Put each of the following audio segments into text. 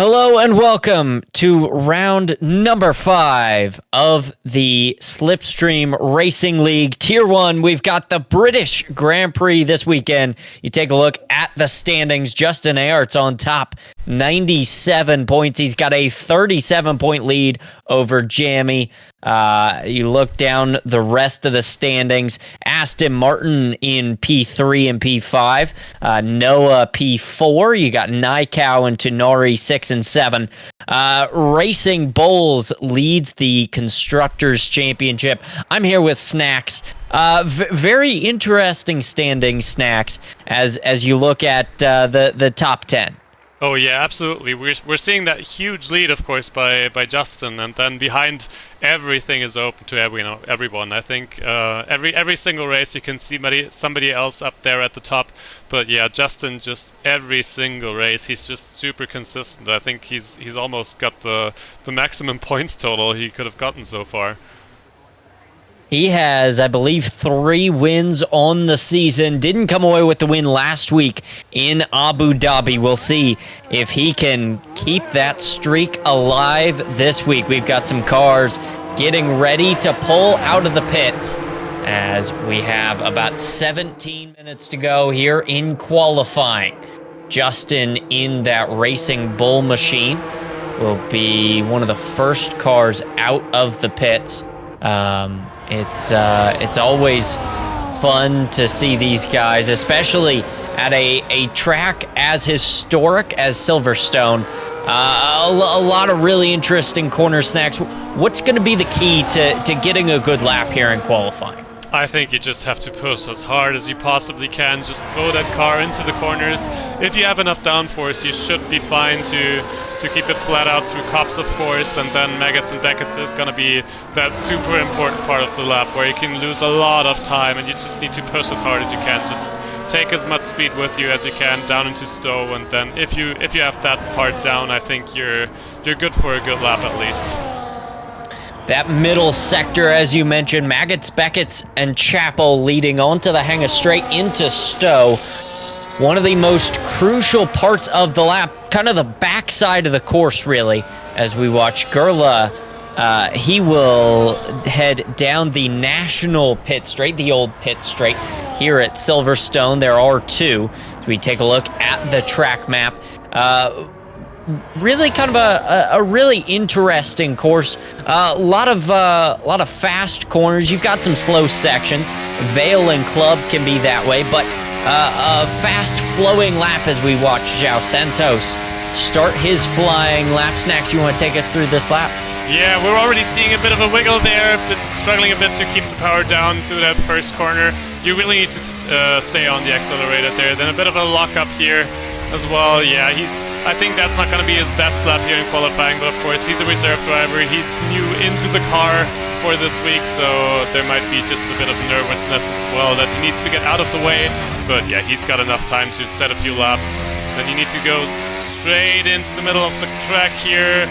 Hello and welcome to round number 5 of the Slipstream Racing League Tier 1. We've got the British Grand Prix this weekend. You take a look at the standings. Justin Aert's on top, 97 points. He's got a 37-point lead over Jamie. You look down the rest of the standings. Aston Martin in P3 and P5. Noah P4. You got Naikau and Tenori 6 and 7. Racing Bulls leads the Constructors Championship. I'm here with Snacks. Very interesting standings, Snacks, as you look at the top 10. Oh yeah, absolutely. We're seeing that huge lead, of course, by Justin, and then behind everything is open to everyone. I think every single race you can see somebody else up there at the top. But yeah, Justin, just every single race he's just super consistent. I think he's almost got the maximum points total he could have gotten so far. He has, I believe, 3 wins on the season. Didn't come away with the win last week in Abu Dhabi. We'll see if he can keep that streak alive this week. We've got some cars getting ready to pull out of the pits as we have about 17 minutes to go here in qualifying. Justin in that Racing Bull machine will be one of the first cars out of the pits. It's always fun to see these guys, especially at a track as historic as Silverstone. A lot of really interesting corner snacks. What's going to be the key to getting a good lap here in qualifying? I think you just have to push as hard as you possibly can. Just throw that car into the corners. If you have enough downforce, you should be fine to keep it flat out through cops, of course, and then Maggots and Beckett's is going to be that super important part of the lap where you can lose a lot of time and you just need to push as hard as you can. Just take as much speed with you as you can down into Stowe, and then if you have that part down, I think you're good for a good lap at least. That middle sector, as you mentioned, Maggots, Beckett's, and Chapel leading onto the hangar straight into Stowe. One of the most crucial parts of the lap, kind of the backside of the course, really, as we watch Gerla. He will head down the national pit straight, the old pit straight, here at Silverstone. There are 2. So we take a look at the track map. Really kind of a really interesting course. A lot of fast corners. You've got some slow sections. Vale and Club can be that way, but a fast flowing lap as we watch João Santos start his flying lap. Snacks, you want to take us through this lap? Yeah, we're already seeing a bit of a wiggle there, but struggling a bit to keep the power down through that first corner. You really need to stay on the accelerator there. Then a bit of a lock up here as well. Yeah, I think that's not going to be his best lap here in qualifying, but of course he's a reserve driver. He's new into the car for this week, so there might be just a bit of nervousness as well that he needs to get out of the way. But yeah, he's got enough time to set a few laps. Then you need to go straight into the middle of the track here.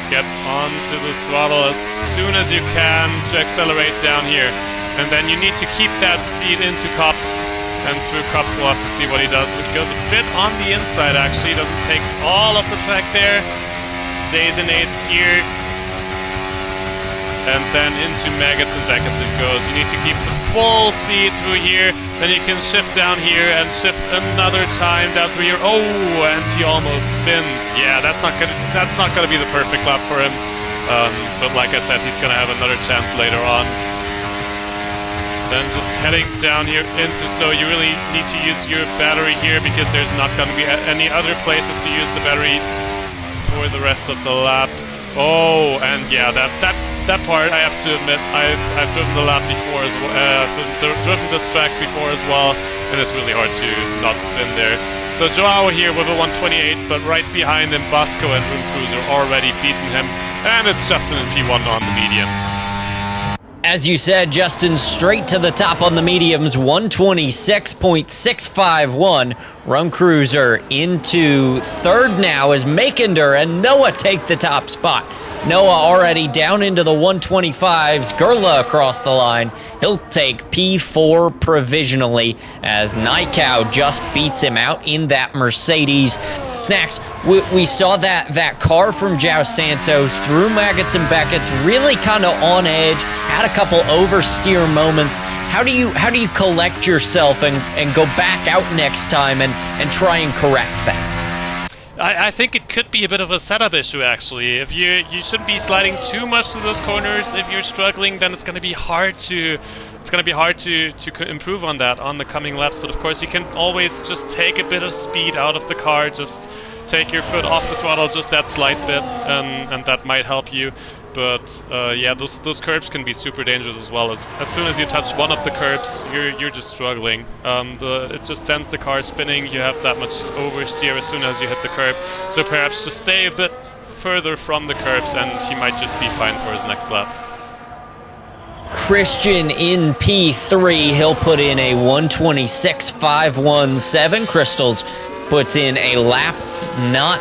Get onto the throttle as soon as you can to accelerate down here. And then you need to keep that speed into cops. And through cops, we'll have to see what he does. He goes a bit on the inside, actually. Doesn't take all of the track there. Stays in 8th gear. And then into Maggots and Beckett's it goes. You need to keep the full speed through here. Then you can shift down here and shift another time down through here. Oh, and he almost spins. Yeah, that's not gonna be the perfect lap for him. But like I said, he's gonna have another chance later on. Then just heading down here into Stowe, you really need to use your battery here because there's not going to be any other places to use the battery for the rest of the lap. Oh, and yeah, that part, I have to admit, I've driven the lap before as well, driven this track before as well, and it's really hard to not spin there. So Joao here with a 128, but right behind him, Bosco and Room Cruiser already beaten him, and it's Justin and P1 on the mediums. As you said, Justin straight to the top on the mediums, 126.651. Rum Cruiser into 3rd now as Makender and Noah take the top spot. Noah already down into the 125s. Gerla across the line. He'll take P4 provisionally as Naikau just beats him out in that Mercedes. Snacks, we saw that car from Joust Santos through Maggots and Beckett's, really kind of on edge, had a couple oversteer moments. How do you collect yourself and go back out next time and try and correct that? I think it could be a bit of a setup issue, actually. If you shouldn't be sliding too much through those corners. If you're struggling, then it's going to be hard to improve on that on the coming laps. But of course, you can always just take a bit of speed out of the car, just take your foot off the throttle just that slight bit, and that might help you. But yeah, those curbs can be super dangerous as well. As soon as you touch one of the curbs, you're just struggling. It just sends the car spinning. You have that much oversteer as soon as you hit the curb. So perhaps just stay a bit further from the curbs, and he might just be fine for his next lap. Christian in P3, he'll put in a 1:26.517. Crystals puts in a lap not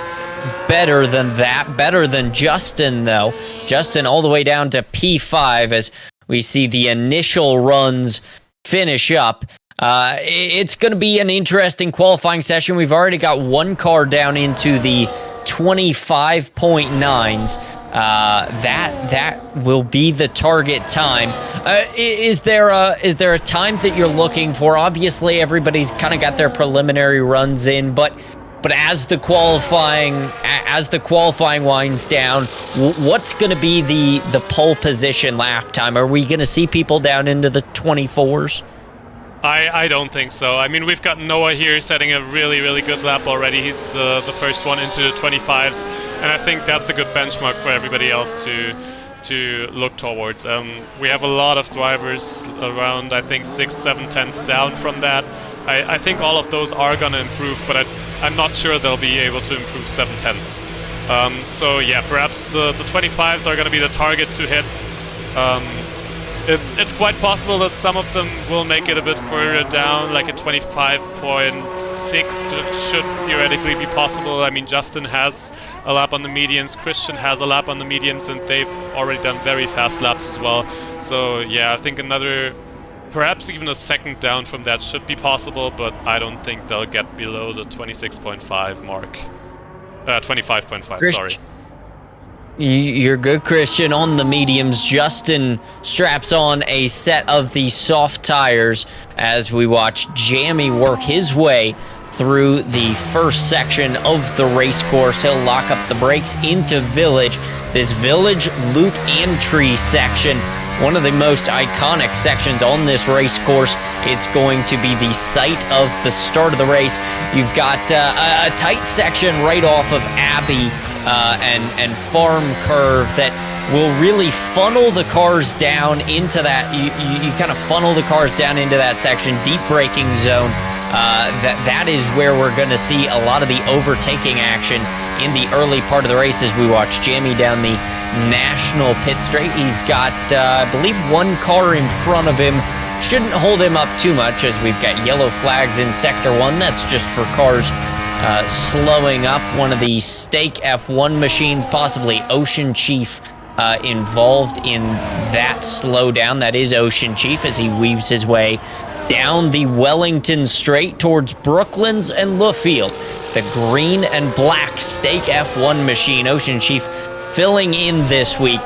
better than that. Better than Justin, though. Justin all the way down to P5 as we see the initial runs finish up. It's going to be an interesting qualifying session. We've already got one car down into the 25.9s. That will be the target time. Is there a time that you're looking for? Obviously, everybody's kind of got their preliminary runs in, but as the qualifying winds down, what's going to be the pole position lap time? Are we going to see people down into the 24s? I don't think so. I mean, we've got Noah here setting a really, really good lap already. He's the first one into the 25s, and I think that's a good benchmark for everybody else to look towards. We have a lot of drivers around, I think, 6, 7 tenths down from that. I think all of those are going to improve, but I'm not sure they'll be able to improve 7 tenths. So yeah, perhaps the 25s are going to be the target to hit. It's quite possible that some of them will make it a bit further down, like a 25.6 should theoretically be possible. I mean, Justin has a lap on the mediums, Christian has a lap on the mediums, and they've already done very fast laps as well. So yeah, I think perhaps even a second down from that should be possible, but I don't think they'll get below the 26.5 mark. 25.5, sorry. You're good, Christian. On the mediums, Justin straps on a set of the soft tires as we watch Jamie work his way through the first section of the race course. He'll lock up the brakes into Village. This Village loop entry section, one of the most iconic sections on this race course. It's going to be the site of the start of the race. You've got a tight section right off of Abbey and Farm Curve that will really funnel the cars down into that. You kind of funnel the cars down into that section, deep braking zone. That is where we're going to see a lot of the overtaking action in the early part of the race as we watch Jamie down the national pit straight. He's got, I believe, one car in front of him. Shouldn't hold him up too much as we've got yellow flags in Sector 1. That's just for cars slowing up. One of the Stake F1 machines, possibly Ocean Chief, involved in that slowdown. That is Ocean Chief as he weaves his way down the Wellington Straight towards Brooklands and Luffield. The green and black Stake F1 machine, Ocean Chief, filling in this week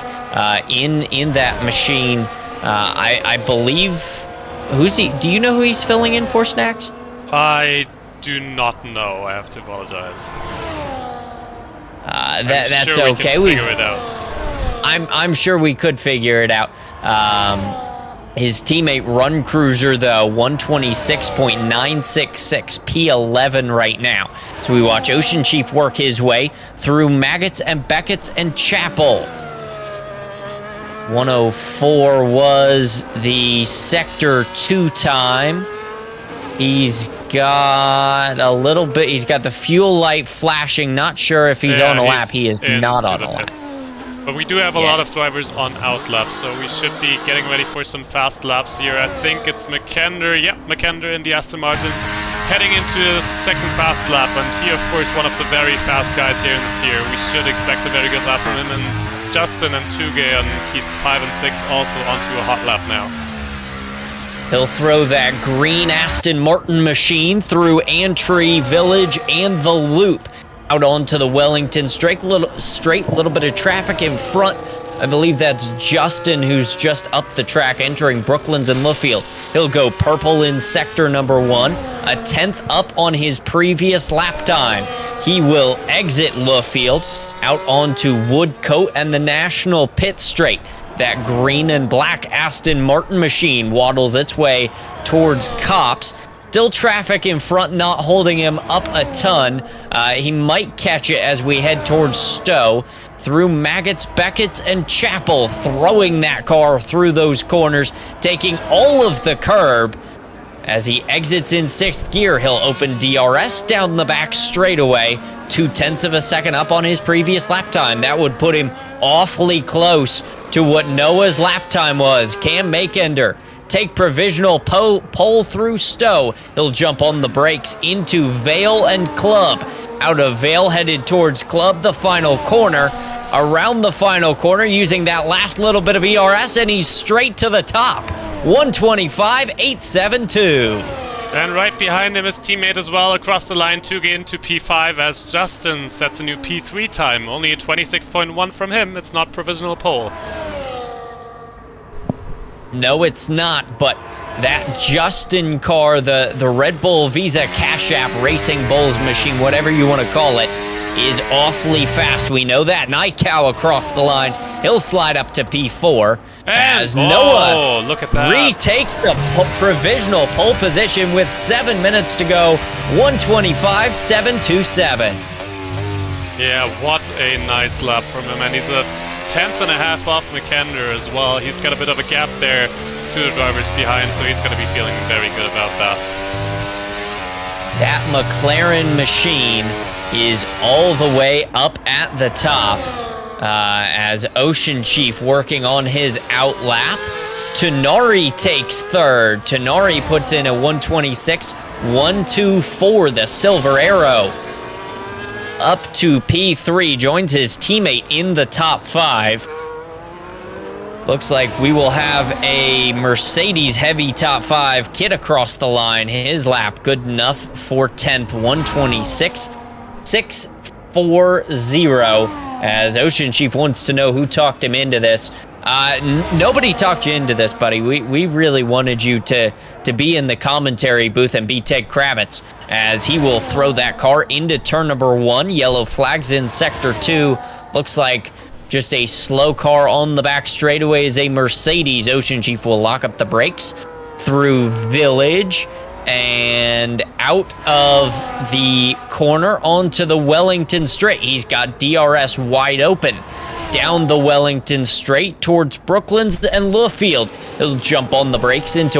in that machine. I believe, who's he? Do you know who he's filling in for, Snacks? I do not know. I have to apologize. That's sure okay. We can figure it out. I'm sure we could figure it out. His teammate Run Cruiser, though, 126.966 P11 right now. So we watch Ocean Chief work his way through Maggots and Beckett's and Chapel. 104 was the Sector 2 time. He's got a little bit, he's got the fuel light flashing. Not sure if he's on a lap. He is not on a lap. But we do have a lot of drivers on out laps, so we should be getting ready for some fast laps here. I think it's McKender, McKender in the Aston Martin, heading into the second fast lap, and he, of course, one of the very fast guys here in this tier. We should expect a very good lap from him, and Justin and Tuge, and he's 5 and 6, also onto a hot lap now. He'll throw that green Aston Martin machine through Antry Village and the loop. out onto the Wellington straight, little bit of traffic in front. I believe that's Justin, who's just up the track entering Brooklands and Luffield. He'll go purple in sector number 1, a 10th up on his previous lap time. He will exit Luffield out onto Woodcote and the National Pit Straight. That green and black Aston Martin machine waddles its way towards Cops. Still traffic in front, not holding him up a ton. He might catch it as we head towards Stowe. Through Maggots, Beckett's, and Chapel, throwing that car through those corners, taking all of the curb. As he exits in 6th gear, he'll open DRS down the back straightaway, 0.2 of a second up on his previous lap time. That would put him awfully close to what Noah's lap time was. Cam Makender take provisional pole through Stowe. He'll jump on the brakes into Vale and Club. Out of Vale, headed towards Club, the final corner. Around the final corner, using that last little bit of ERS, and he's straight to the top. 125.872. And right behind him, his teammate as well, across the line to get into P5 as Justin sets a new P3 time. Only a 26.1 from him. It's not provisional pole. No, it's not, but that Justin car, the Red Bull Visa Cash App Racing Bulls machine, whatever you want to call it, is awfully fast. We know that. Nykow across the line. He'll slide up to P4 as Noah look at that. retakes the provisional pole position with 7 minutes to go. 125.727. Yeah, what a nice lap from him. And he's a 10th and a half off Makender as well. He's got a bit of a gap there to the drivers behind, so he's going to be feeling very good about that. That McLaren machine is all the way up at the top as Ocean Chief working on his out lap. Tonari takes 3rd. Tonari puts in a 126.124, the Silver Arrow. Up to P3, joins his teammate in the top 5. Looks like we will have a Mercedes heavy top 5 Kid across the line. His lap good enough for 10th, 126.640. As Ocean Chief wants to know who talked him into this. Nobody talked you into this, buddy. We really wanted you to be in the commentary booth and be Ted Kravitz, as he will throw that car into turn number 1. Yellow flags in sector 2. Looks like just a slow car on the back straightaway is a Mercedes. Ocean Chief will lock up the brakes through Village and out of the corner onto the Wellington Straight. He's got DRS wide open. Down the Wellington Straight towards Brooklands and Luffield. He'll jump on the brakes into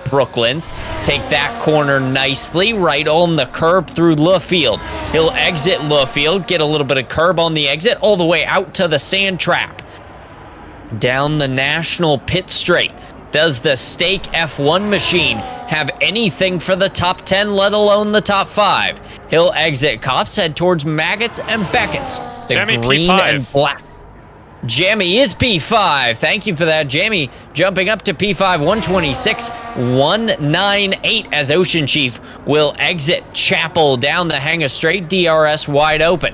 Brooklands. Take that corner nicely, right on the curb through Luffield. He'll exit Luffield, get a little bit of curb on the exit, all the way out to the sand trap. Down the National Pit Straight. Does the Stake F1 machine have anything for the top 10, let alone the top 5? He'll exit Cops, head towards Maggots and Beckett's. The Jamie green P5. and black. Jamie is P5. Thank you for that, Jamie. Jumping up to P5, 126.198 as Ocean Chief will exit Chapel down the Hangar Straight, DRS wide open.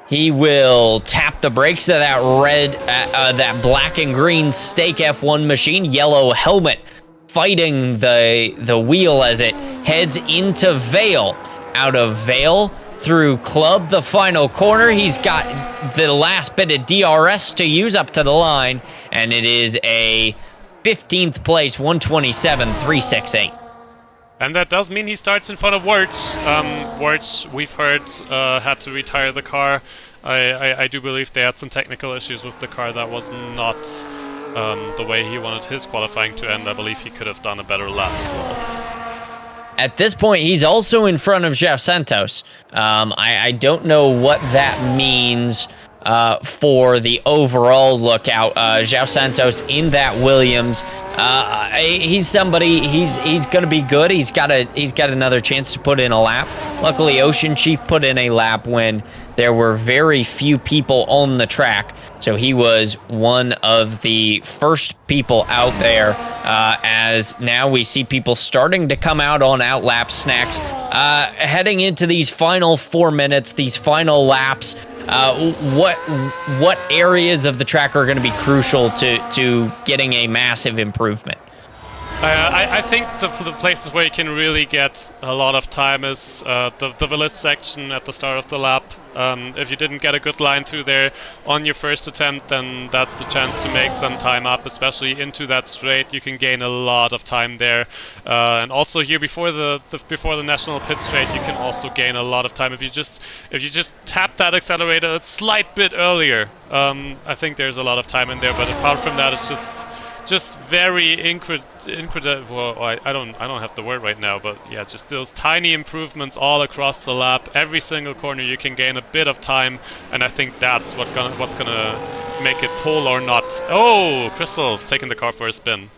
He will tap the brakes of that that black and green Stake F1 machine, yellow helmet, fighting the wheel as it heads into Vale. Out of Vale through Club, the final corner. He's got the last bit of DRS to use up to the line, and it is a 15th place, 127.368. And that does mean he starts in front of Wirtz. Wirtz, we've heard, had to retire the car. I do believe they had some technical issues with the car. That was not the way he wanted his qualifying to end. I believe he could have done a better lap as well. At this point, he's also in front of Jeff Santos. I don't know what that means for the overall lookout. João Santos in that Williams. He's somebody. He's going to be good. He's got another chance to put in a lap. Luckily, Ocean Chief put in a lap when there were very few people on the track. So he was one of the first people out there, as now we see people starting to come out on outlap snacks. Heading into these final 4 minutes, these final laps, what areas of the track are going to be crucial to getting a massive improvement? I think the places where you can really get a lot of time is the village section at the start of the lap. If you didn't get a good line through there on your first attempt, then that's the chance to make some time up, especially into that straight. You can gain a lot of time there, and also here before the national pit straight, you can also gain a lot of time if you just tap that accelerator a slight bit earlier. I think there's a lot of time in there, but apart from that, it's just very well, I don't have the word right now, but yeah, just those tiny improvements all across the lap. Every single corner you can gain a bit of time, and I think that's what's gonna make it pole or not. Oh, Crystal's taking the car for a spin.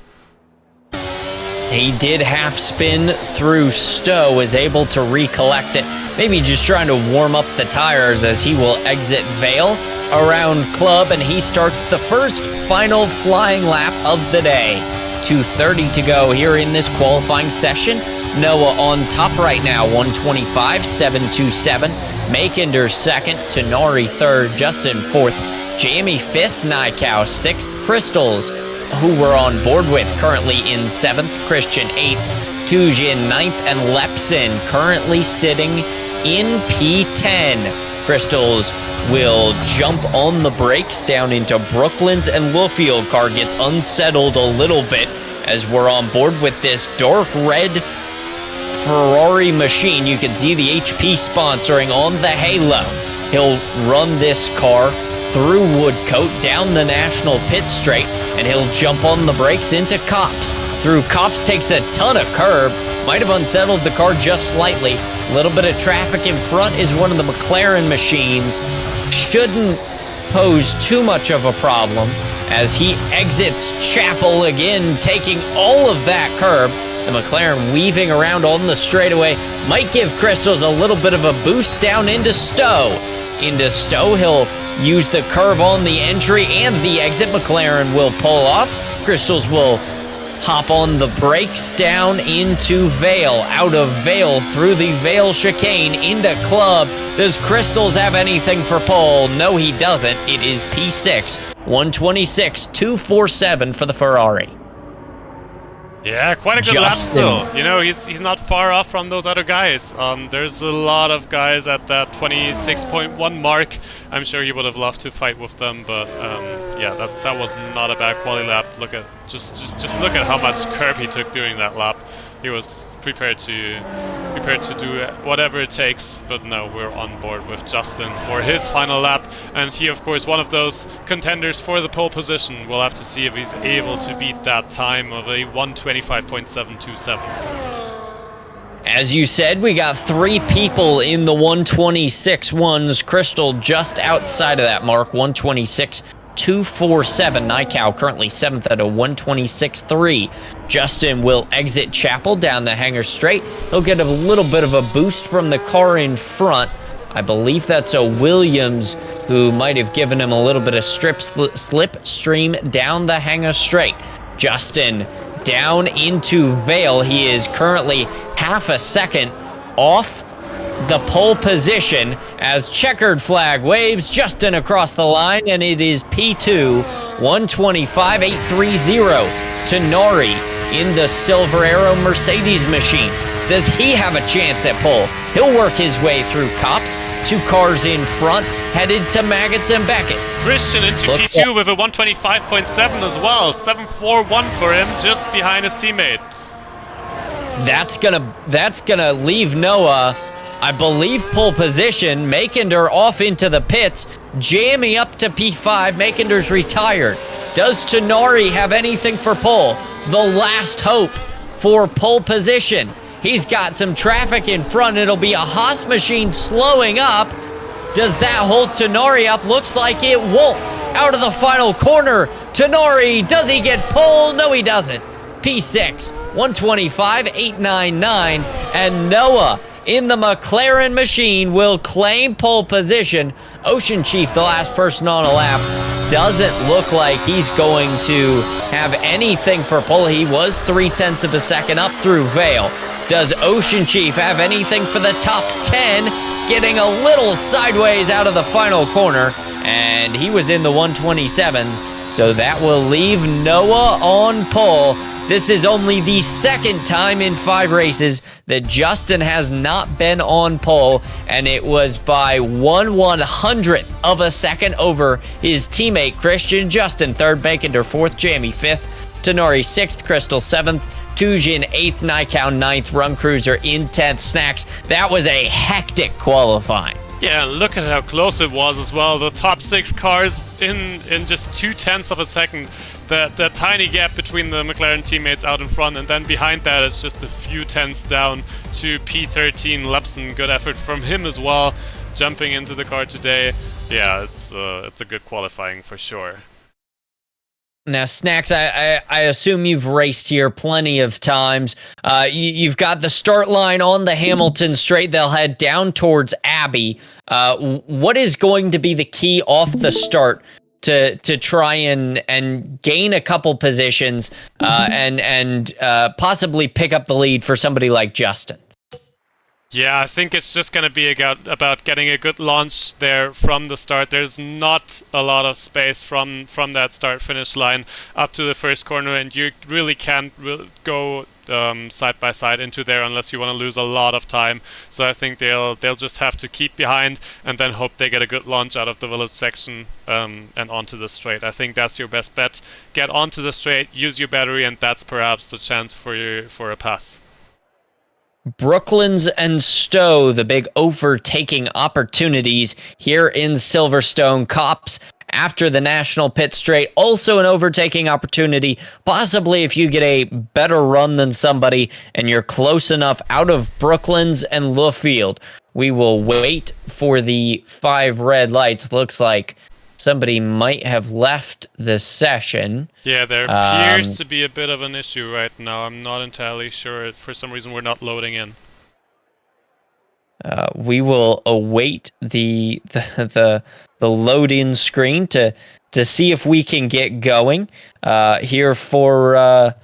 He did half spin through Stowe, is able to recollect it. Maybe just trying to warm up the tires as he will exit Vale around Club, and he starts the first final flying lap of the day. 2:30 to go here in this qualifying session. Noah on top right now, 125.727. Makinder second, Tenari third, Justin fourth, Jamie fifth, Nykow sixth, Crystals, who we're on board with, currently in seventh, Christian eighth, Tujin ninth, and Lepsin currently sitting in P10. Crystals will jump on the brakes down into Brooklands, and Wolfield car gets unsettled a little bit as we're on board with this dark red Ferrari machine. You can see the HP sponsoring on the halo. He'll run this car through Woodcote down the national pit straight, and he'll jump on the brakes into Copse. Through Copse, takes a ton of curb, might have unsettled the car just slightly. A little bit of traffic in front is one of the McLaren machines. Shouldn't pose too much of a problem as he exits Chapel again, taking all of that curb. The McLaren weaving around on the straightaway might give Crystals a little bit of a boost down into Stowe. Into Stowe, he'll use the curve on the entry and the exit. McLaren will pull off. Crystals will hop on the brakes down into Vale, out of Vale, through the Vale chicane into Club. Does Crystals have anything for pole? No, he doesn't. It is P6, 126.247 for the Ferrari. Yeah, quite a good lap still. You know, he's not far off from those other guys. There's a lot of guys at that 26.1 mark. I'm sure he would have loved to fight with them, but yeah, that was not a bad quality lap. Look at just look at how much curb he took during that lap. He was prepared to do whatever it takes, but no, we're on board with Justin for his final lap, and he, of course, one of those contenders for the pole position. We'll have to see if he's able to beat that time of a 125.727. As you said, we got three people in the 126.1s. Crystal just outside of that mark, 126.247. Nykow currently 7th at a 126.3. Justin will exit Chapel down the hangar straight. He'll get a little bit of a boost from the car in front. I believe that's a Williams who might have given him a little bit of slipstream down the hangar straight. Justin down into Vale. He is currently half a second off the pole position as checkered flag waves. Justin across the line, and it is P2, 125.830. Tenari in the Silver Arrow Mercedes machine. Does he have a chance at pole? He'll work his way through Copse. Two cars in front, headed to Maggots and Beckett's. Christian into P2 with a 125.7 as well. 7.41 for him, just behind his teammate. That's gonna leave Noah, I believe, pole position. Makinder off into the pits. Jamie up to P5. Makinder's retired. Does Tenari have anything for pole? The last hope for pole position. He's got some traffic in front. It'll be a Haas machine slowing up. Does that hold Tenari up? Looks like it won't. Out of the final corner, Tenari, does he get pole? No, he doesn't. P6, 125.899, and Noah in the McLaren machine will claim pole position. Ocean Chief, the last person on a lap, doesn't look like he's going to have anything for pole. He was 0.3 of a second up through Vale. Does Ocean Chief have anything for the top 10? Getting a little sideways out of the final corner, and he was in the 127s, so that will leave Noah on pole. This is only the second time in 5 races that Justin has not been on pole, and it was by 1/100th of a second over his teammate Christian. Justin 3rd, Bakinder 4th, Jamie 5th, Tenori 6th, Crystal 7th, Tujin 8th, Nikau 9th, Rum Cruiser in 10th, Snacks. That was a hectic qualifying. Yeah, look at how close it was as well. The top 6 cars in just 0.2 of a second. That tiny gap between the McLaren teammates out in front, and then behind that it's just a few tenths down to P13 Lepson. Good effort from him as well, jumping into the car today. Yeah, it's a good qualifying for sure. Now, Snacks, I assume you've raced here plenty of times. You've got the start line on the Hamilton straight. They'll head down towards Abbey. What is going to be the key off the start to try and gain a couple positions and possibly pick up the lead for somebody like Justin? Yeah, I think it's just going to be about getting a good launch there from the start. There's not a lot of space from that start-finish line up to the first corner, and you really can't go side by side into there unless you want to lose a lot of time. So I think they'll just have to keep behind and then hope they get a good launch out of the village section and onto the straight. I think that's your best bet. Get onto the straight, use your battery, and that's perhaps the chance for a pass. Brooklands and Stowe, the big overtaking opportunities here in Silverstone. Cops after the national pit straight, also an overtaking opportunity. Possibly if you get a better run than somebody and you're close enough out of Brooklands and Luffield. We will wait for the 5 red lights. Looks like somebody might have left the session. Yeah, there appears to be a bit of an issue right now. I'm not entirely sure. For some reason, we're not loading in. We will await the load-in screen to see if we can get going here for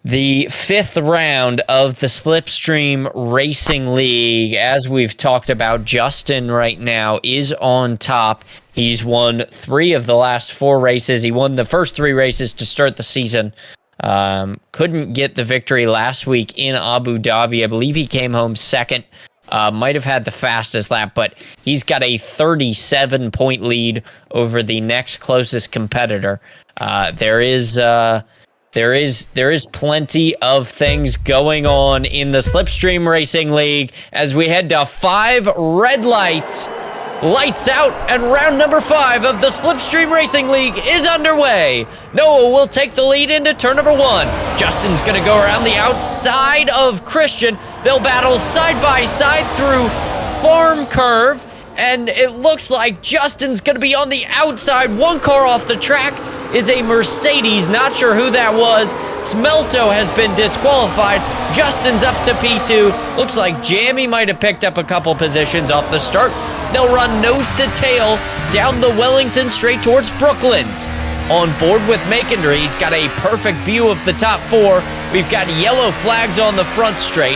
the 5th round of the Slipstream Racing League. As we've talked about, Justin right now is on top. He's won 3 of the last 4 races. He won the first 3 races to start the season. Couldn't get the victory last week in Abu Dhabi. I believe he came home 2nd. Might have had the fastest lap, but he's got a 37-point lead over the next closest competitor. There is plenty of things going on in the Slipstream Racing League as we head to 5 red lights. Lights out, and round number 5 of the Slipstream Racing League is underway. Noah will take the lead into turn number 1. Justin's going to go around the outside of Christian. They'll battle side by side through Farm Curve, and it looks like Justin's going to be on the outside. 1 car off the track is a Mercedes. Not sure who that was. Smelto has been disqualified. Justin's up to P2. Looks like Jamie might have picked up a couple positions off the start. They'll run nose to tail down the Wellington straight towards Brooklands. On board with Makinder, he's got a perfect view of the top 4. We've got yellow flags on the front straight.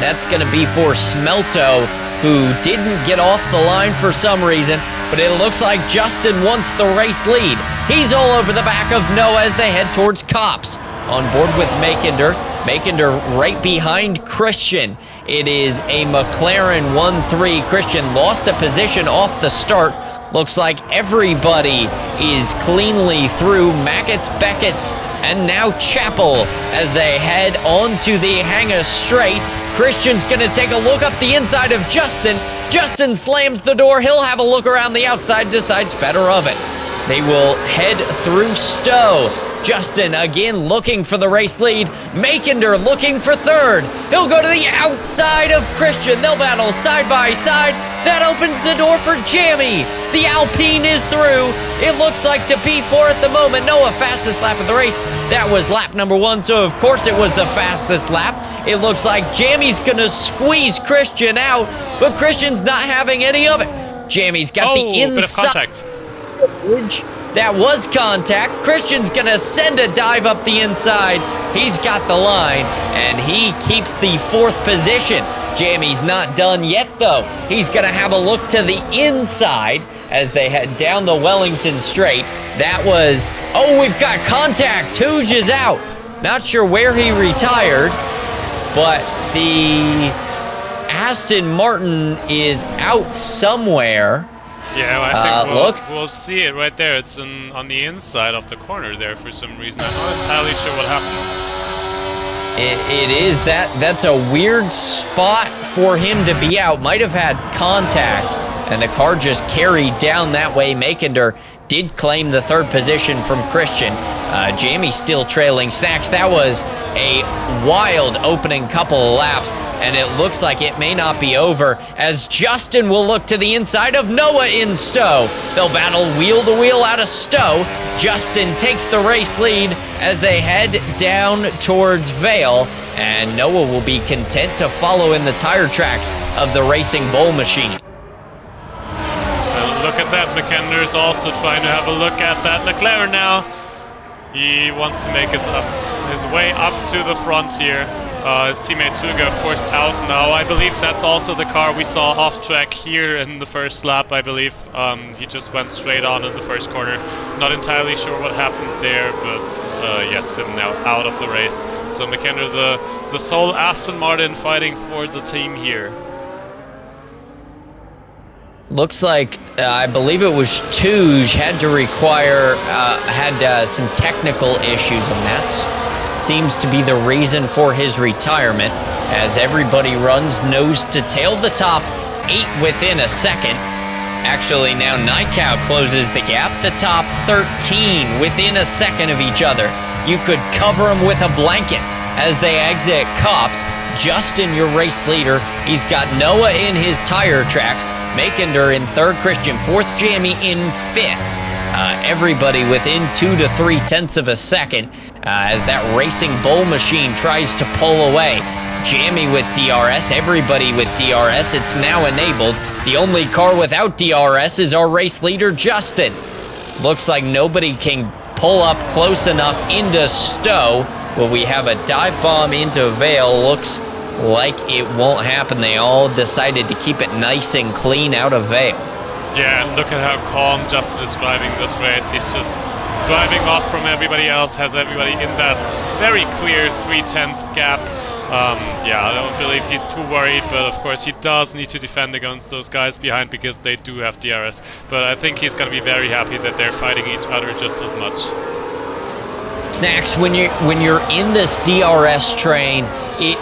That's going to be for Smelto, who didn't get off the line for some reason, but it looks like Justin wants the race lead. He's all over the back of Noah as they head towards Cops. On board with Makinder. Makinder right behind Christian. It is a McLaren 1-3. Christian lost a position off the start. Looks like everybody is cleanly through. Mackett's, Beckett's, and now Chapel as they head onto the hangar straight. Christian's going to take a look up the inside of Justin. Justin slams the door. He'll have a look around the outside, decides better of it. They will head through Stowe. Justin again looking for the race lead. Makinder looking for 3rd. He'll go to the outside of Christian. They'll battle side by side. That opens the door for Jamie. The Alpine is through. It looks like to P4 at the moment. Noah, fastest lap of the race. That was lap number 1, so of course it was the fastest lap. It looks like Jamie's gonna squeeze Christian out, but Christian's not having any of it. Jamie's got the inside. Bit of contact. That was contact. Christian's gonna send a dive up the inside. He's got the line, and he keeps the 4th position. Jamie's not done yet, though. He's gonna have a look to the inside as they head down the Wellington Straight. That was, oh, we've got contact. Tooge is out. Not sure where he retired, but the Aston Martin is out somewhere. Yeah, I think we'll see it right there. It's on the inside of the corner there for some reason. I'm not entirely sure what happened. It is that's a weird spot for him to be out. Might have had contact, and the car just carried down that way. Makender did claim the 3rd position from Christian. Jamie still trailing Snacks. That was a wild opening couple of laps, and it looks like it may not be over as Justin will look to the inside of Noah in Stowe. They'll battle wheel to wheel out of Stowe. Justin takes the race lead as they head down towards Vale, and Noah will be content to follow in the tire tracks of the Racing Bull machine. Look at that, McKender's also trying to have a look at that McLaren now. He wants to make his way up to the front here. His teammate Tuga, of course, out now. I believe that's also the car we saw off track here in the first lap, I believe. He just went straight on in the first corner. Not entirely sure what happened there, but yes, him now out of the race. So McKender, the sole Aston Martin fighting for the team here. Looks like, I believe it was Tooge had to require, had some technical issues, and that seems to be the reason for his retirement, as everybody runs nose to tail. The top 8 within a second. Actually, now Nykow closes the gap. The top 13 within a second of each other. You could cover them with a blanket as they exit Cops. Justin, your race leader. He's got Noah in his tire tracks. Makender in 3rd, Christian 4th, Jamie in 5th. Everybody within 2 to 3 tenths of a second as that Racing Bull machine tries to pull away. Jamie with DRS, everybody with DRS. It's now enabled. The only car without DRS is our race leader, Justin. Looks like nobody can pull up close enough into Stowe. Will we have a dive bomb into Vale? Looks like it won't happen. They all decided to keep it nice and clean out of Vale. Yeah, and look at how calm Justin is driving this race. He's just driving off from everybody else, has everybody in that very clear 3/10 gap. Yeah, I don't believe he's too worried, but of course he does need to defend against those guys behind because they do have DRS. But I think he's going to be very happy that they're fighting each other just as much. Snacks, when you're in this DRS train,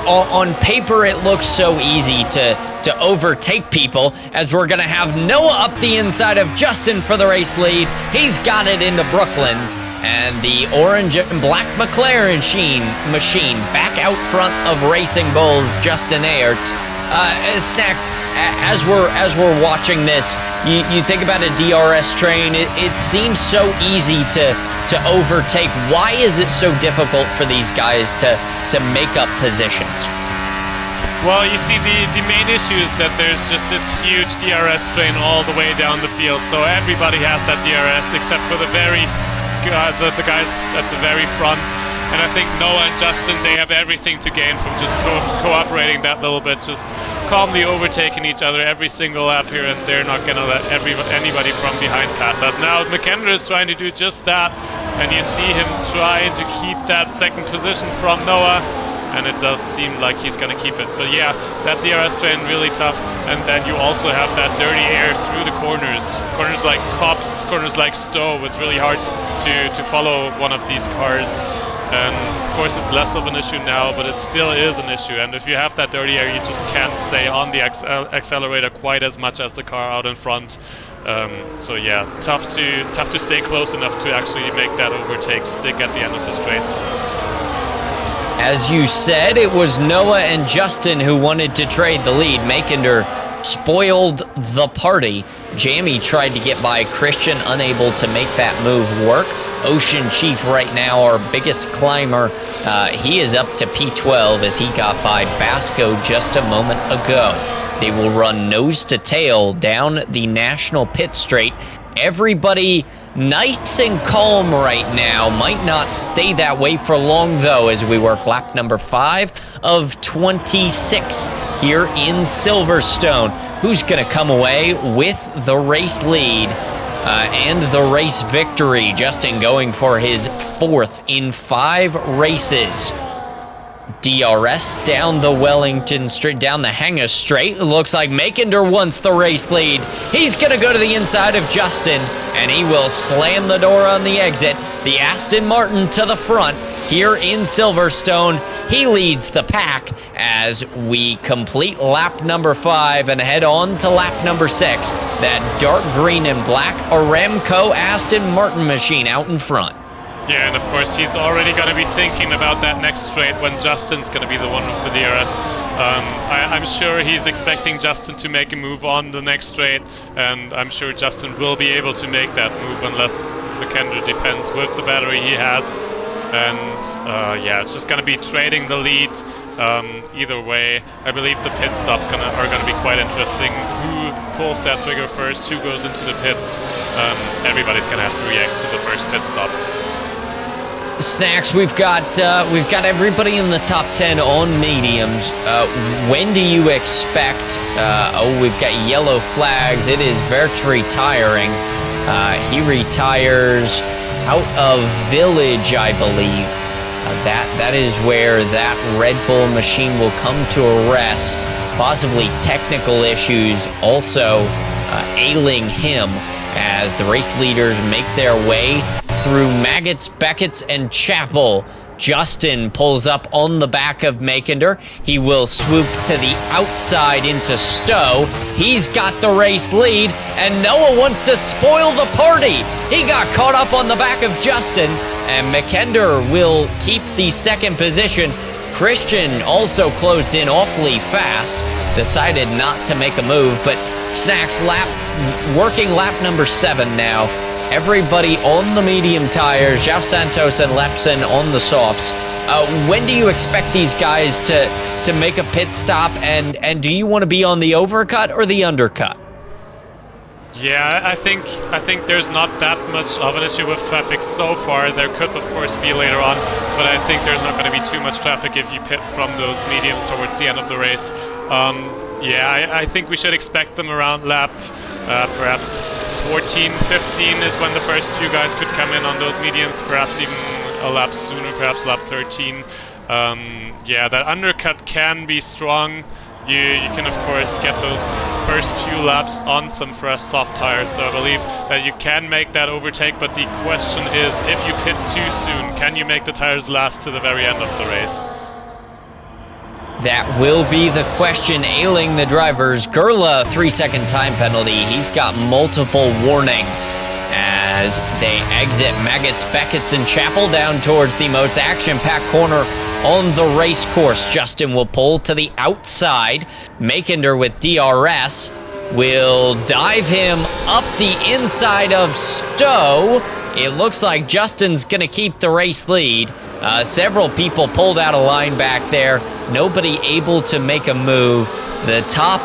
on paper it looks so easy to overtake people, as we're going to have Noah up the inside of Justin for the race lead. He's got it into Brooklands, and the orange and black McLaren machine back out front of Racing Bulls, Justin Aerts. Snacks, as we're watching this, you think about a DRS train, it seems so easy to overtake. Why is it so difficult for these guys to make up positions? Well, you see, the main issue is that there's just this huge DRS train all the way down the field, so everybody has that DRS except for the guys at the very front. And I think Noah and Justin, they have everything to gain from just cooperating that little bit, just calmly overtaking each other every single lap here, and they're not going to let anybody from behind pass us. Now, McKender is trying to do just that, and you see him trying to keep that 2nd position from Noah, and it does seem like he's going to keep it. But yeah, that DRS train really tough, and then you also have that dirty air through the corners. Corners like Cops, corners like Stowe, it's really hard to follow one of these cars. And of course it's less of an issue now, but it still is an issue. And if you have that dirty air, you just can't stay on the accelerator quite as much as the car out in front. So yeah, tough to stay close enough to actually make that overtake stick at the end of the straights. As you said, it was Noah and Justin who wanted to trade the lead. Makender spoiled the party. Jamie tried to get by Christian, unable to make that move work. Ocean Chief right now, our biggest climber, he is up to P12 as he got by Basco just a moment ago. They will run nose to tail down the National Pit Straight, Everybody nice and calm right now. Might not stay that way for long, though, as we work lap number 5 of 26 here in Silverstone. Who's going to come away with the race lead and the race victory? Justin going for his 4th in 5 races. DRS down the Wellington Straight, down the Hangar Straight. It looks like Makender wants the race lead. He's going to go to the inside of Justin, and he will slam the door on the exit. The Aston Martin to the front here in Silverstone. He leads the pack as we complete lap number 5 and head on to lap number 6. That dark green and black Aramco Aston Martin machine out in front. Yeah, and of course he's already going to be thinking about that next straight when Justin's going to be the one with the DRS. I'm sure he's expecting Justin to make a move on the next straight, and I'm sure Justin will be able to make that move unless Makender defends with the battery he has. And yeah, it's just going to be trading the lead either way. I believe the pit stops are going to be quite interesting. Who pulls that trigger first, who goes into the pits, everybody's going to have to react to the first pit stop. Snacks, we've got everybody in the top 10 on mediums. When do you expect? We've got yellow flags. It is very tiring. He retires out of Village, I believe. That is where that Red Bull machine will come to a rest. Possibly technical issues also ailing him as the race leaders make their way through Maggots, Beckett's, and Chapel. Justin pulls up on the back of Makender. He will swoop to the outside into Stowe. He's got the race lead, and Noah wants to spoil the party. He got caught up on the back of Justin, and Makender will keep the 2nd position. Christian also closed in awfully fast, decided not to make a move, but Snacks working lap number 7 now. Everybody on the medium tires, João Santos and Lepson on the softs. When do you expect these guys to make a pit stop, and do you want to be on the overcut or the undercut? Yeah, I think there's not that much of an issue with traffic so far. There could, of course, be later on, but I think there's not going to be too much traffic if you pit from those mediums towards the end of the race. Yeah, I think we should expect them around lap perhaps 14, 15 is when the first few guys could come in on those mediums, perhaps even a lap sooner, perhaps lap 13. Yeah, that undercut can be strong. You can, of course, get those first few laps on some fresh soft tires, so I believe that you can make that overtake, but the question is, if you pit too soon, can you make the tires last to the very end of the race? That will be the question ailing the drivers. Gerla, 3-second time penalty. He's got multiple warnings as they exit Maggots, Beckett's, and Chapel down towards the most action-packed corner on the race course. Justin will pull to the outside. Makender with DRS will dive him up the inside of Stowe. It looks like Justin's going to keep the race lead. Several people pulled out of line back there. Nobody able to make a move. The top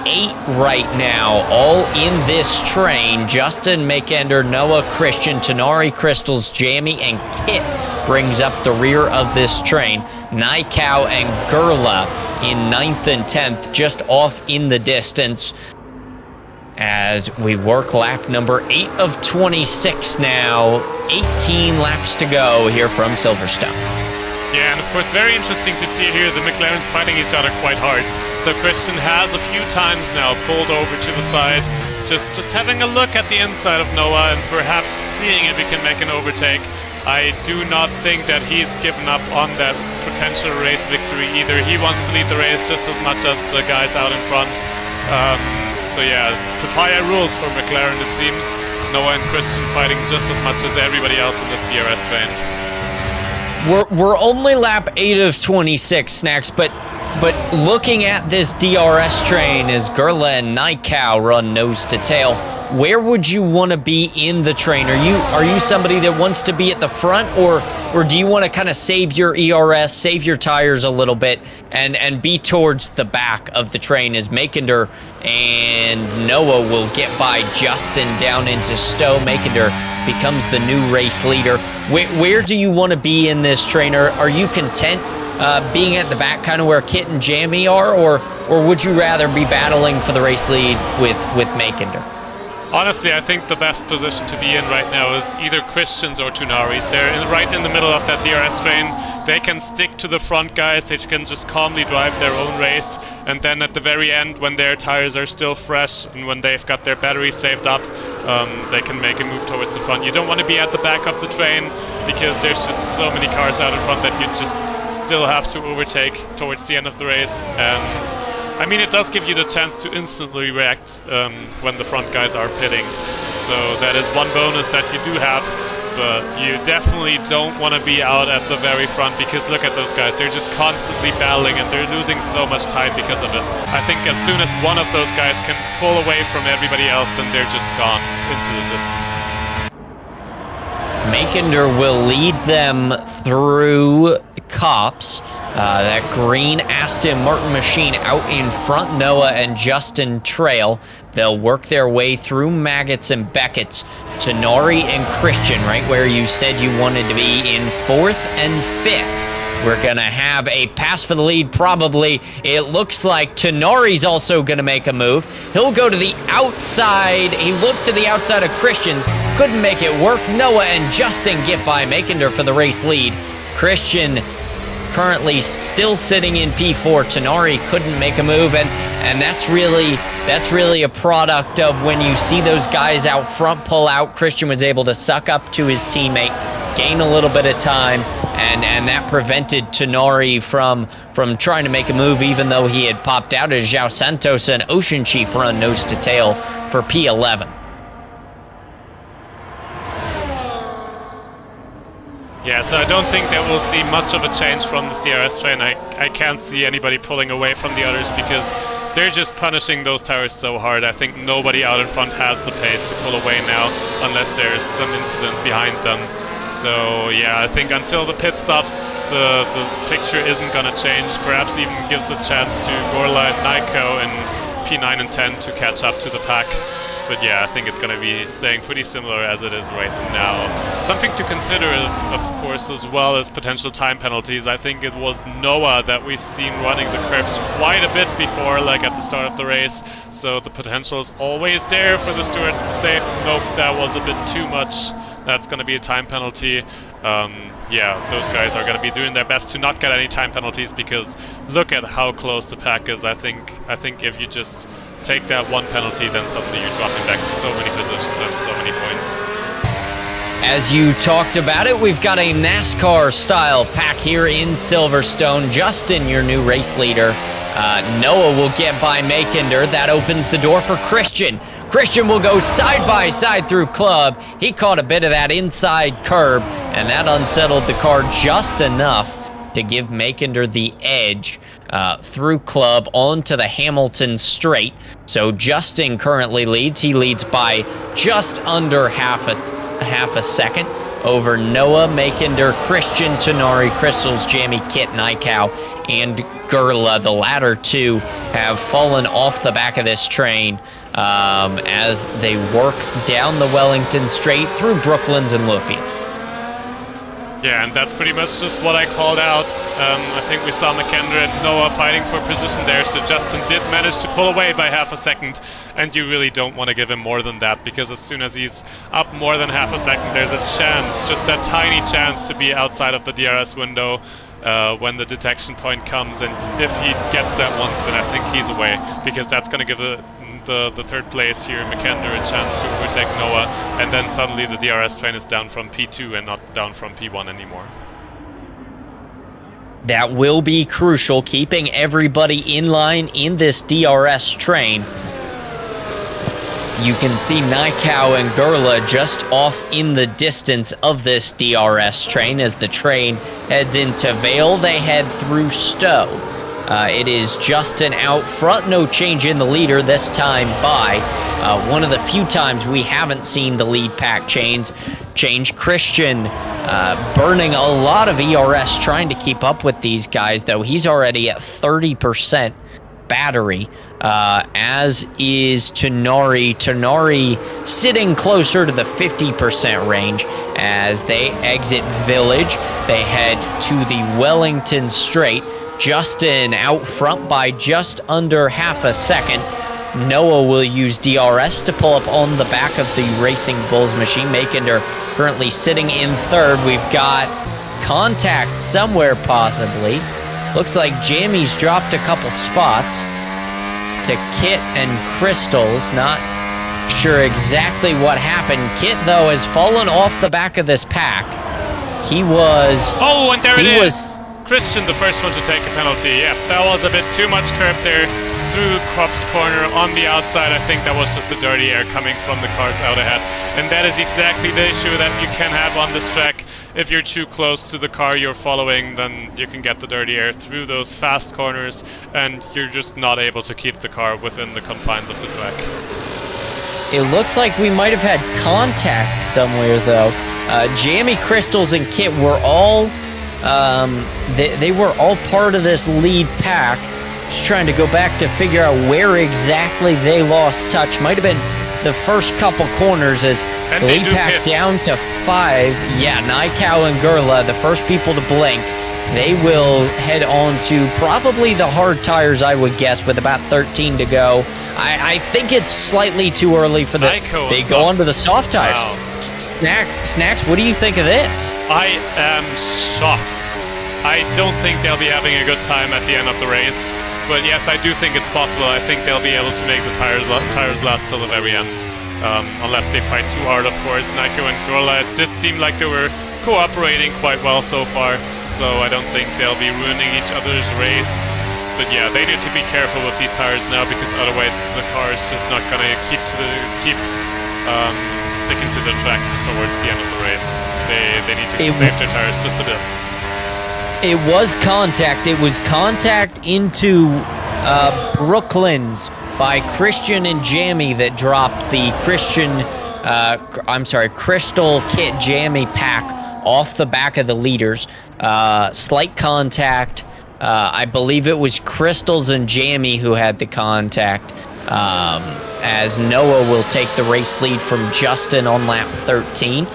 8 right now, all in this train. Justin, Makender, Noah, Christian, Tenari, Crystals, Jamie, and Kit brings up the rear of this train. Naikau and Gerla in 9th and 10th, just off in the distance. As we work lap number 8 of 26 now. 18 laps to go here from Silverstone. Yeah, and of course, very interesting to see here the McLarens fighting each other quite hard. So Christian has a few times now pulled over to the side, just having a look at the inside of Noah and perhaps seeing if he can make an overtake. I do not think that he's given up on that potential race victory either. He wants to lead the race just as much as the guys out in front. So yeah, papaya rules for McLaren, it seems. Noah and Christian fighting just as much as everybody else in this DRS train. We're only lap 8 of 26, Snacks, but looking at this DRS train as Gerla and Naikau run nose to tail, where would you want to be in the train? Are you somebody that wants to be at the front, or do you want to kind of save your ERS, save your tires a little bit, and be towards the back of the train as Makender and Noah will get by Justin down into Stowe? Makender becomes the new race leader. Where do you want to be in this train? Are you content being at the back, kind of where Kit and Jamie are, or would you rather be battling for the race lead with Makender? Honestly, I think the best position to be in right now is either Christians or Tunaris. They're right in the middle of that DRS train. They can stick to the front guys. They can just calmly drive their own race. And then at the very end, when their tires are still fresh and when they've got their batteries saved up, they can make a move towards the front. You don't want to be at the back of the train because there's just so many cars out in front that you just still have to overtake towards the end of the race. And I mean, it does give you the chance to instantly react when the front guys are pitting. So that is one bonus that you do have, but you definitely don't want to be out at the very front because look at those guys. They're just constantly battling and they're losing so much time because of it. I think as soon as one of those guys can pull away from everybody else, then they're just gone into the distance. Makender will lead them through Cops. That green Aston Martin machine out in front. Noah and Justin trail. They'll work their way through Maggots and Beckett's to Nari and Christian, right where you said you wanted to be in 4th and 5th. We're going to have a pass for the lead, probably. It looks like Tenari's also going to make a move. He'll go to the outside. He looked to the outside of Christian's. Couldn't make it work. Noah and Justin get by Makender for the race lead. Christian currently still sitting in P4. Tenari couldn't make a move, and that's really a product of when you see those guys out front pull out. Christian was able to suck up to his teammate, gain a little bit of time, and that prevented Tenari from trying to make a move, even though he had popped out as João Santos and Ocean Chief run nose to tail for P11. Yeah, so I don't think that we'll see much of a change from this DRS train. I can't see anybody pulling away from the others because they're just punishing those tires so hard. I think nobody out in front has the pace to pull away now unless there's some incident behind them. So yeah, I think until the pit stops, the picture isn't going to change. Perhaps even gives a chance to Gorla and Naiko in P9 and 10 to catch up to the pack. But yeah, I think it's going to be staying pretty similar as it is right now. Something to consider, of course, as well as potential time penalties. I think it was Noah that we've seen running the curbs quite a bit before, like at the start of the race. So the potential is always there for the stewards to say, nope, that was a bit too much. That's going to be a time penalty. Yeah, those guys are going to be doing their best to not get any time penalties because look at how close the pack is. I think if you just take that one penalty, then suddenly you're dropping back so many positions and so many points. As you talked about it, we've got a NASCAR-style pack here in Silverstone. Justin, your new race leader. Noah will get by Makender. That opens the door for Christian. Christian will go side by side through Club. He caught a bit of that inside curb, and that unsettled the car just enough to give Makender the edge through Club onto the Hamilton straight. So Justin currently leads. He leads by just under half a second over Noah, Makender, Christian, Tenari, Crystals, Jamie, Kit, Naikow, and Gerla. The latter two have fallen off the back of this train as they work down the Wellington Straight through Brooklands and Luffield. Yeah, and that's pretty much just what I called out. I think we saw Makender and Noah fighting for position there, so Justin did manage to pull away by half a second, and you really don't want to give him more than that, because as soon as he's up more than half a second, there's a chance, just that tiny chance, to be outside of the DRS window when the detection point comes, and if he gets that once, then I think he's away, because that's going to give the third place here, Makender, a chance to overtake Noah, and then suddenly the DRS train is down from P2 and not down from P1 anymore. That will be crucial, keeping everybody in line in this DRS train. You can see Naikow and Gerla just off in the distance of this DRS train as the train heads into Vale. They head through Stowe. It is Justin out front, no change in the leader, this time by one of the few times we haven't seen the lead pack change. Christian burning a lot of ERS trying to keep up with these guys, though. He's already at 30% battery, as is Tonari. Tonari sitting closer to the 50% range as they exit Village. They head to the Wellington Straight. Justin out front by just under half a second. Noah will use DRS to pull up on the back of the Racing Bulls machine. Makender currently sitting in third. We've got contact somewhere possibly. Looks like Jamie's dropped a couple spots to Kit and Crystals. Not sure exactly what happened. Kit, though, has fallen off the back of this pack. He was... Oh, and there it is! Christian, the first one to take a penalty. Yeah, that was a bit too much curb there through Krop's corner on the outside. I think that was just the dirty air coming from the cars out ahead. And that is exactly the issue that you can have on this track. If you're too close to the car you're following, then you can get the dirty air through those fast corners, and you're just not able to keep the car within the confines of the track. It looks like we might have had contact somewhere, though. Jamie, Crystals, and Kit were all... they were all part of this lead pack. Just trying to go back to figure out where exactly they lost touch. Might have been the first couple corners as the lead pack down to 5. Yeah, Nikau and Gurla, the first people to blink. They will head on to probably the hard tires, I would guess, with about 13 to go. I think it's slightly too early for the... They go onto the soft tires. Wow. Snacks, what do you think of this? I am shocked. I don't think they'll be having a good time at the end of the race. But yes, I do think it's possible. I think they'll be able to make the tires last till the very end. Unless they fight too hard, of course. Nikau and Gurla, it did seem like they were cooperating quite well so far. So I don't think they'll be ruining each other's race. But yeah, they need to be careful with these tires now, because otherwise the car is just not going to keep sticking to the track towards the end of the race. They need to save their tires just a bit. It was contact. It was contact into Brooklyn's by Christian and Jamie that dropped the Crystal, Kit, Jamie pack off the back of the leaders. Slight contact. I believe it was Crystals and Jamie who had the contact, as Noah will take the race lead from Justin on lap 13.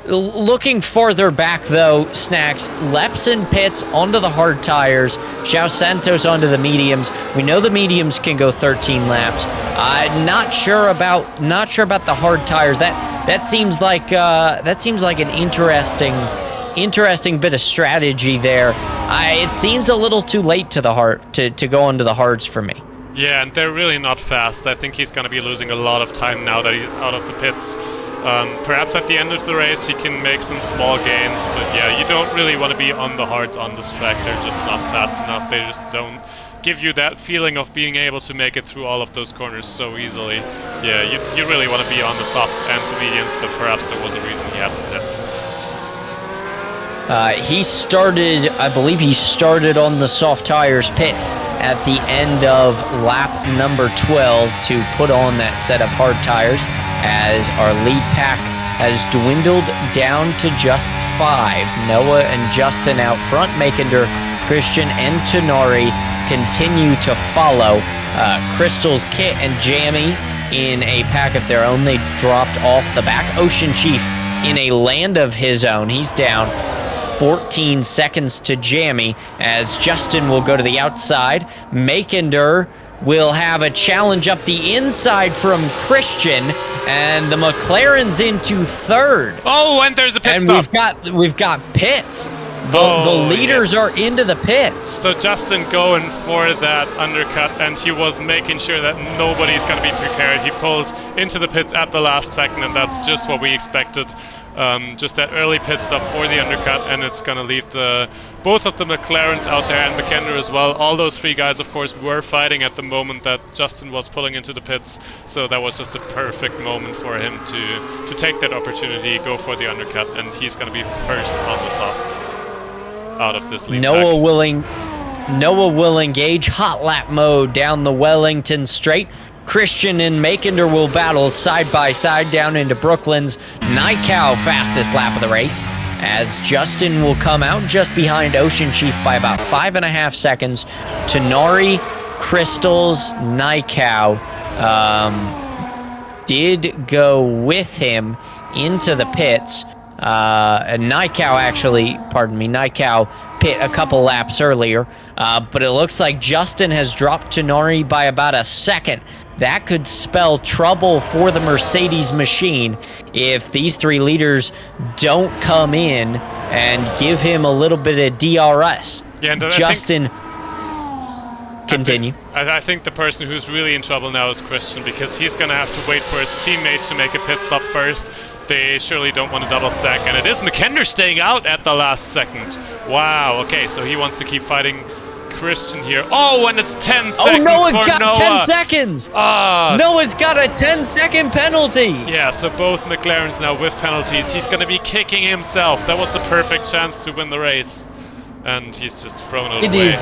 Looking farther back, though, Snacks, Lepson pits onto the hard tires, João Santos onto the mediums. We know the mediums can go 13 laps. Not sure about the hard tires. That seems like an interesting bit of strategy there. It seems a little too late to go onto the hards for me. Yeah, and they're really not fast. I think he's going to be losing a lot of time now that he's out of the pits. Perhaps at the end of the race he can make some small gains, but yeah, you don't really want to be on the hards on this track. They're just not fast enough. They just don't give you that feeling of being able to make it through all of those corners so easily. Yeah, you really want to be on the soft and the mediums, but perhaps there was a reason he had to pit. I believe he started on the soft tires pit at the end of lap number 12 to put on that set of hard tires, as our lead pack has dwindled down to just 5. Noah and Justin out front. Makender, Christian, and Tonari continue to follow. Crystals, Kit, and Jamie in a pack of their own. They dropped off the back. Ocean Chief in a land of his own. He's down 14 seconds to Jamie, as Justin will go to the outside. Makender will have a challenge up the inside from Christian, and the McLaren's into third. Oh, and there's a pit stop. And we've got pits. The leaders are into the pits. So Justin going for that undercut, and he was making sure that nobody's going to be prepared. He pulled into the pits at the last second, and that's just what we expected. Just that early pit stop for the undercut, and it's going to leave both of the McLarens out there, and Makender as well. All those three guys, of course, were fighting at the moment that Justin was pulling into the pits, so that was just a perfect moment for him to take that opportunity, go for the undercut, and he's going to be first on the softs out of this lead. Noah Noah will engage hot lap mode down the Wellington straight. Christian and Makender will battle side by side down into Brooklyn's Night Cow fastest lap of the race, as Justin will come out just behind Ocean Chief by about 5.5 seconds. Tenari, Crystals, Night Cow did go with him into the pits. Night Cow pit a couple laps earlier, but it looks like Justin has dropped Tenari by about a second. That could spell trouble for the Mercedes machine if these three leaders don't come in and give him a little bit of DRS. Yeah, and Justin, continue. I think the person who's really in trouble now is Christian, because he's going to have to wait for his teammate to make a pit stop first. They surely don't want to double stack, and it is Makender staying out at the last second. Wow, okay, so he wants to keep fighting Christian here. Oh, and it's 10 seconds for Noah. Noah's got 10 seconds. Noah's got a 10-second penalty. Yeah, so both McLarens now with penalties. He's going to be kicking himself. That was a perfect chance to win the race, and he's just thrown it away.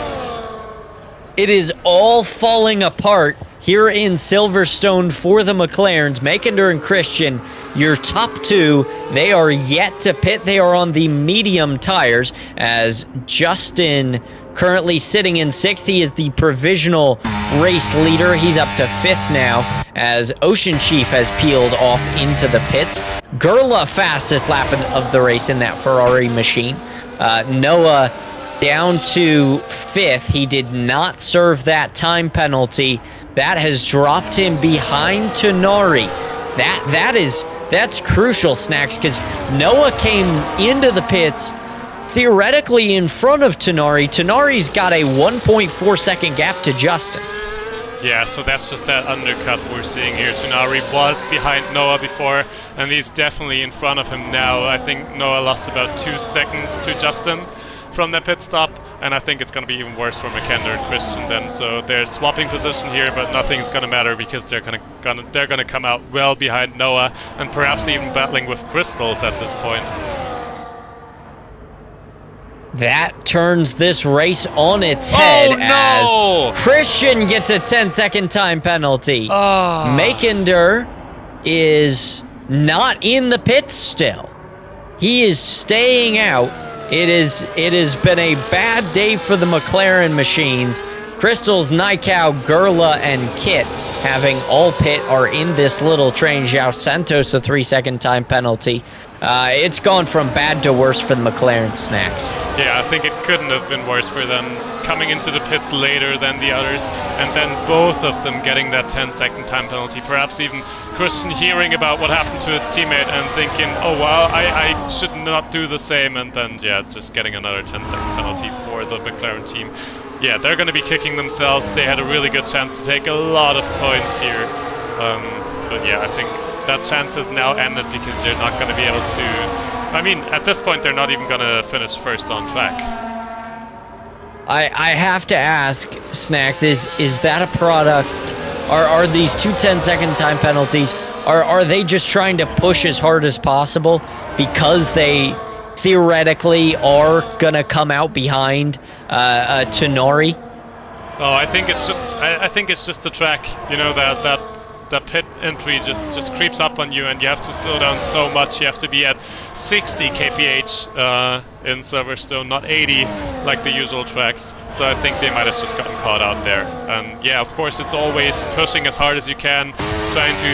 It is all falling apart here in Silverstone for the McLarens. Makender and Christian, your top two, they are yet to pit. They are on the medium tires, as Justin currently sitting in 6th. He is the provisional race leader. He's up to 5th now, as Ocean Chief has peeled off into the pits. Gerla fastest lap of the race in that Ferrari machine. Noah down to 5th. He did not serve that time penalty. That has dropped him behind Tenari. That's crucial, Snacks, because Noah came into the pits theoretically in front of Tenari. Tenari's got a 1.4 second gap to Justin. Yeah, so that's just that undercut we're seeing here. Tenari was behind Noah before, and he's definitely in front of him now. I think Noah lost about 2 seconds to Justin from the pit stop, and I think it's going to be even worse for Makender and Christian then. So they're swapping position here, but nothing's going to matter, because they're going to come out well behind Noah, and perhaps even battling with Crystals at this point. That turns this race on its head as Christian gets a 10-second time penalty. Makender is not in the pits still. He is staying out. It has been a bad day for the McLaren machines. Crystals, Night Cow, Gerla, and Kit, having all pit, are in this little train. João Santos, a 3-second time penalty. It's gone from bad to worse for the McLaren, Snacks. Yeah, I think it couldn't have been worse for them, coming into the pits later than the others, and then both of them getting that 10-second time penalty. Perhaps even Christian hearing about what happened to his teammate and thinking, oh wow, I should not do the same, and then yeah, just getting another 10-second penalty for the McLaren team. Yeah, they're going to be kicking themselves. They had a really good chance to take a lot of points here, but yeah, I think that chance has now ended, because they're not going to be able to. I mean, at this point, they're not even going to finish first on track. I have to ask, Snacks, is that a product? Are these two 10-second time penalties, are they just trying to push as hard as possible because they theoretically are going to come out behind Tenari? Oh, I think it's just the track, you know, that pit entry just creeps up on you, and you have to slow down so much. You have to be at 60 kph in Silverstone, not 80 like the usual tracks. So I think they might have just gotten caught out there. And yeah, of course, it's always pushing as hard as you can, trying to.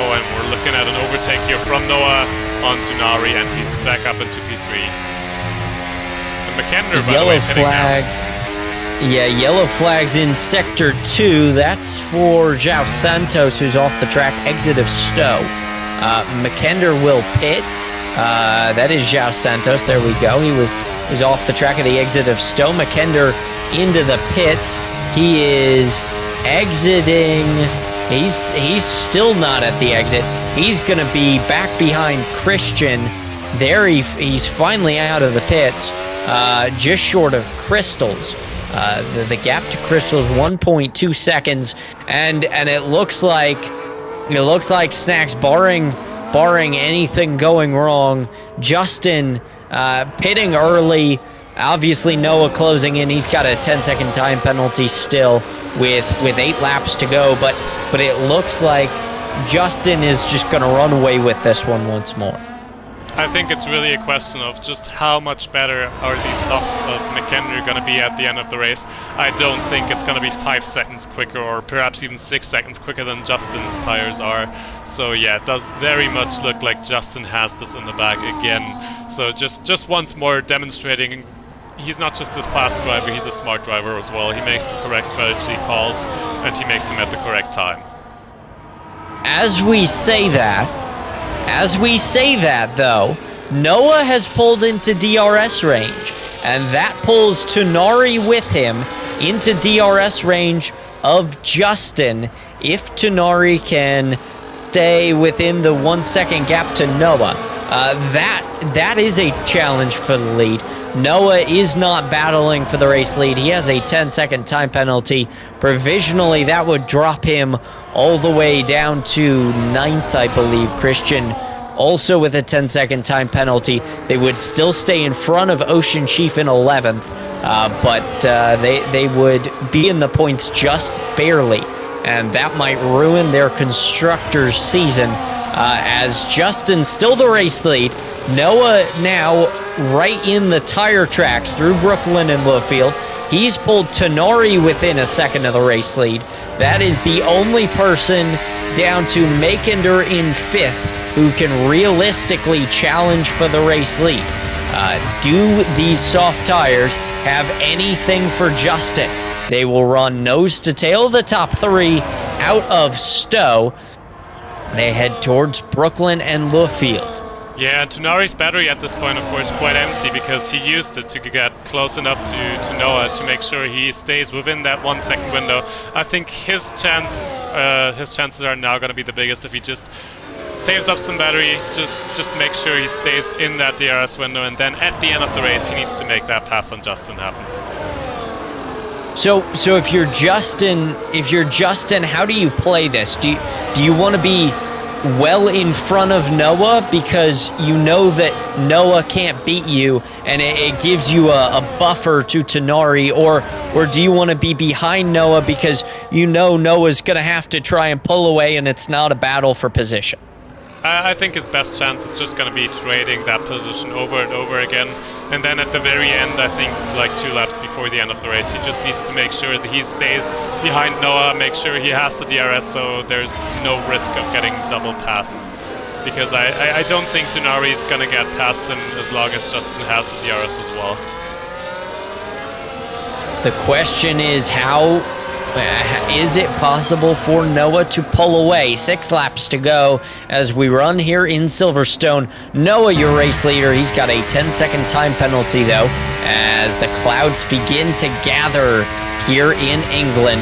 Oh, and we're looking at an overtake here from Noah onto Nari, and he's back up into P3. And Makender, by the way, pitting now. Yeah, yellow flags in Sector 2. That's for João Santos, who's off the track, exit of Stowe. Makender will pit. That is João Santos. There we go. He was off the track of the exit of Stowe. Makender into the pits. He is exiting. He's still not at the exit. He's going to be back behind Christian. There he's finally out of the pits, just short of Crystals. The gap to Crystal is 1.2 seconds, and it looks like Snacks, barring anything going wrong, Justin pitting early, Obviously, Noah closing in. He's got a 10-second time penalty still with 8 laps to go, but it looks like Justin is just going to run away with this one once more. I think it's really a question of just how much better are these softs of McHenry going to be at the end of the race. I don't think it's going to be 5 seconds quicker or perhaps even 6 seconds quicker than Justin's tires are. So yeah, it does very much look like Justin has this in the bag again. So just once more demonstrating he's not just a fast driver, he's a smart driver as well. He makes the correct strategy calls and he makes them at the correct time. As we say that, though, Noah has pulled into DRS range, and that pulls Tonari with him into DRS range of Justin if Tonari can stay within the 1 second gap to Noah. That is a challenge for the lead. Noah is not battling for the race lead. He has a 10-second time penalty. Provisionally, that would drop him all the way down to 9th, I believe. Christian also with a 10-second time penalty. They would still stay in front of Ocean Chief in 11th, but they would be in the points just barely, and that might ruin their constructors' season, as Justin's still the race lead. Noah now right in the tire tracks through Brooklyn and Luffield. He's pulled Tonari within a second of the race lead. That is the only person down to Makender in 5th who can realistically challenge for the race lead. Do these soft tires have anything for Justin? They will run nose to tail the top 3 out of Stowe. They head towards Brooklyn and Luffield. Yeah, and Tonari's battery at this point, of course, quite empty because he used it to get close enough to Noah to make sure he stays within that 1 second window. I think his chances are now going to be the biggest if he just saves up some battery, just make sure he stays in that DRS window, and then at the end of the race, he needs to make that pass on Justin happen. So if you're Justin, how do you play this? Do you want to be well in front of Noah because you know that Noah can't beat you and it gives you a buffer to Tonari, or do you want to be behind Noah because you know Noah's going to have to try and pull away and it's not a battle for position? I think his best chance is just going to be trading that position over and over again. And then at the very end, I think like 2 laps before the end of the race, he just needs to make sure that he stays behind Noah, make sure he has the DRS so there's no risk of getting double passed. Because I don't think Tonari is going to get past him as long as Justin has the DRS as well. The question is, how is it possible for Noah to pull away? 6 laps to go as we run here in Silverstone. Noah, your race leader, he's got a 10-second time penalty, though, as the clouds begin to gather here in England.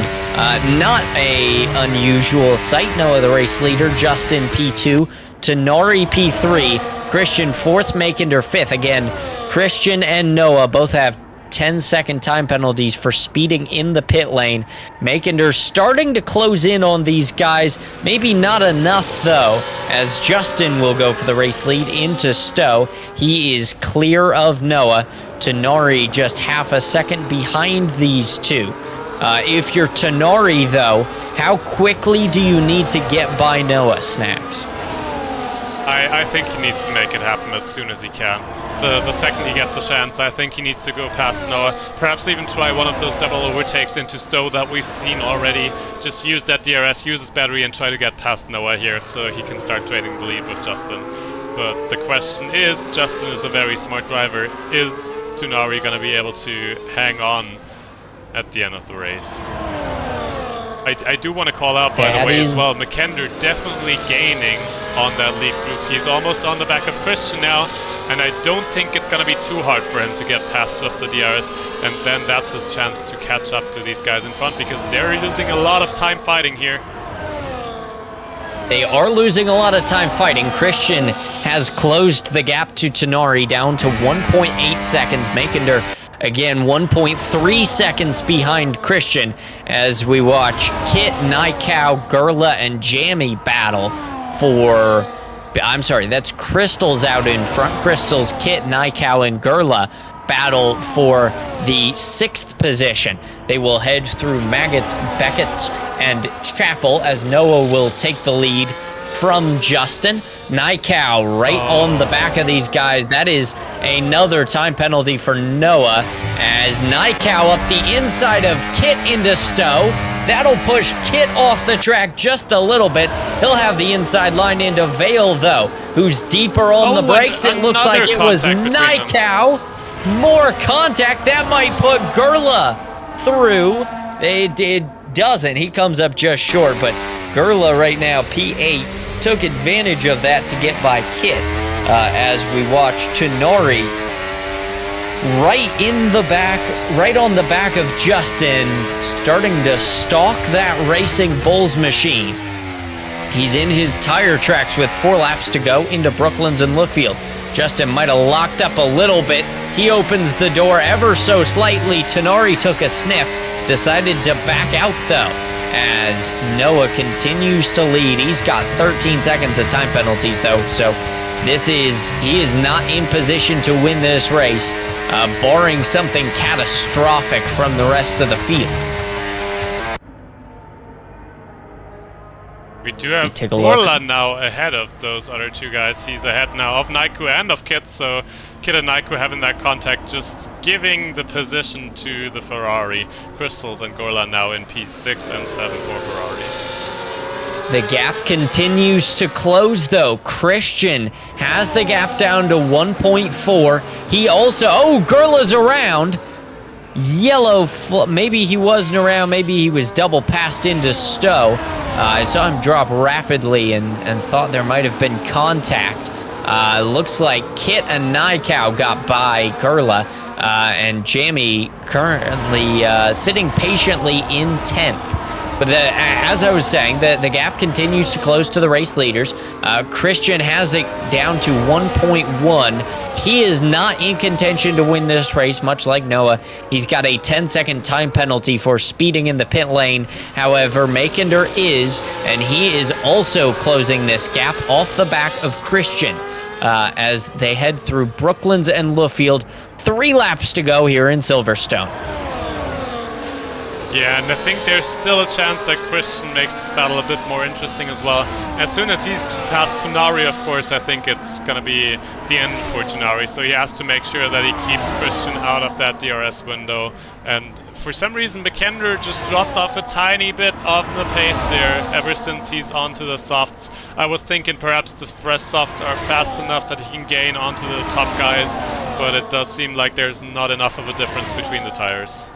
Not a unusual sight. Noah, the race leader, Justin P2, Tonari P3, Christian 4th, Makender 5th. Again, Christian and Noah both have 10-second time penalties for speeding in the pit lane. Makender starting to close in on these guys. Maybe not enough, though, as Justin will go for the race lead into Stowe. He is clear of Noah. Tonari just half a second behind these two. If you're Tonari, though, how quickly do you need to get by Noah, Snacks? I think he needs to make it happen as soon as he can. The second he gets a chance, I think he needs to go past Noah. Perhaps even try one of those double overtakes into Stowe that we've seen already. Just use that DRS, use his battery, and try to get past Noah here so he can start trading the lead with Justin. But the question is, Justin is a very smart driver. Is Tonari going to be able to hang on at the end of the race? I do want to call out, by the way, as well, Makender definitely gaining on that lead group. He's almost on the back of Christian now, and I don't think it's going to be too hard for him to get past with the DRS, and then that's his chance to catch up to these guys in front, because they're losing a lot of time fighting here. They are losing a lot of time fighting. Christian has closed the gap to Tonari down to 1.8 seconds. Makender, again, 1.3 seconds behind Christian as we watch Kit, Nikau, Gurla, and Jammy battle for... I'm sorry, that's Crystal's out in front. Crystal's, Kit, Nikau, and Gurla battle for the 6th position. They will head through Maggots, Beckett's, and Chapel as Noah will take the lead from Justin. Nykow right on the back of these guys. That is another time penalty for Noah as Nykow up the inside of Kit into Stowe. That'll push Kit off the track just a little bit. He'll have the inside line into Vale, though, who's deeper on the brakes. It looks like it was Nykow. More contact. That might put Gerla through. It doesn't. He comes up just short, but Gerla right now, P8, took advantage of that to get by Kit as we watch Tenori right in the back, right on the back of Justin, starting to stalk that Racing Bulls machine. He's in his tire tracks with 4 laps to go into Brooklands and Luffield. Justin might have locked up a little bit. He opens the door ever so slightly. Tenori took a sniff, decided to back out though, as Noah continues to lead. He's got 13 seconds of time penalties though, so he is not in position to win this race, barring something catastrophic from the rest of the field. We do have Gorla now ahead of those other 2 guys. He's ahead now of Naiku and of Kit, so Kit and Naiku having that contact, just giving the position to the Ferrari. Crystals and Gorla now in P6 and 7 for Ferrari. The gap continues to close, though. Christian has the gap down to 1.4. He also... Oh, Gerla's around. Yellow... Maybe he wasn't around. Maybe he was double passed into Stowe. I saw him drop rapidly and thought there might have been contact. Looks like Kit and Nykow got by Gerla. And Jamie currently sitting patiently in 10th. But as I was saying, the gap continues to close to the race leaders. Christian has it down to 1.1. He is not in contention to win this race, much like Noah. He's got a 10-second time penalty for speeding in the pit lane. However, Makender is, and he is also closing this gap off the back of Christian as they head through Brooklands and Luffield. 3 laps to go here in Silverstone. Yeah, and I think there's still a chance that Christian makes this battle a bit more interesting as well. As soon as he's past Tunari, of course, I think it's going to be the end for Tunari. So he has to make sure that he keeps Christian out of that DRS window. And for some reason, Makender just dropped off a tiny bit of the pace there ever since he's onto the softs. I was thinking perhaps the fresh softs are fast enough that he can gain onto the top guys, but it does seem like there's not enough of a difference between the tires.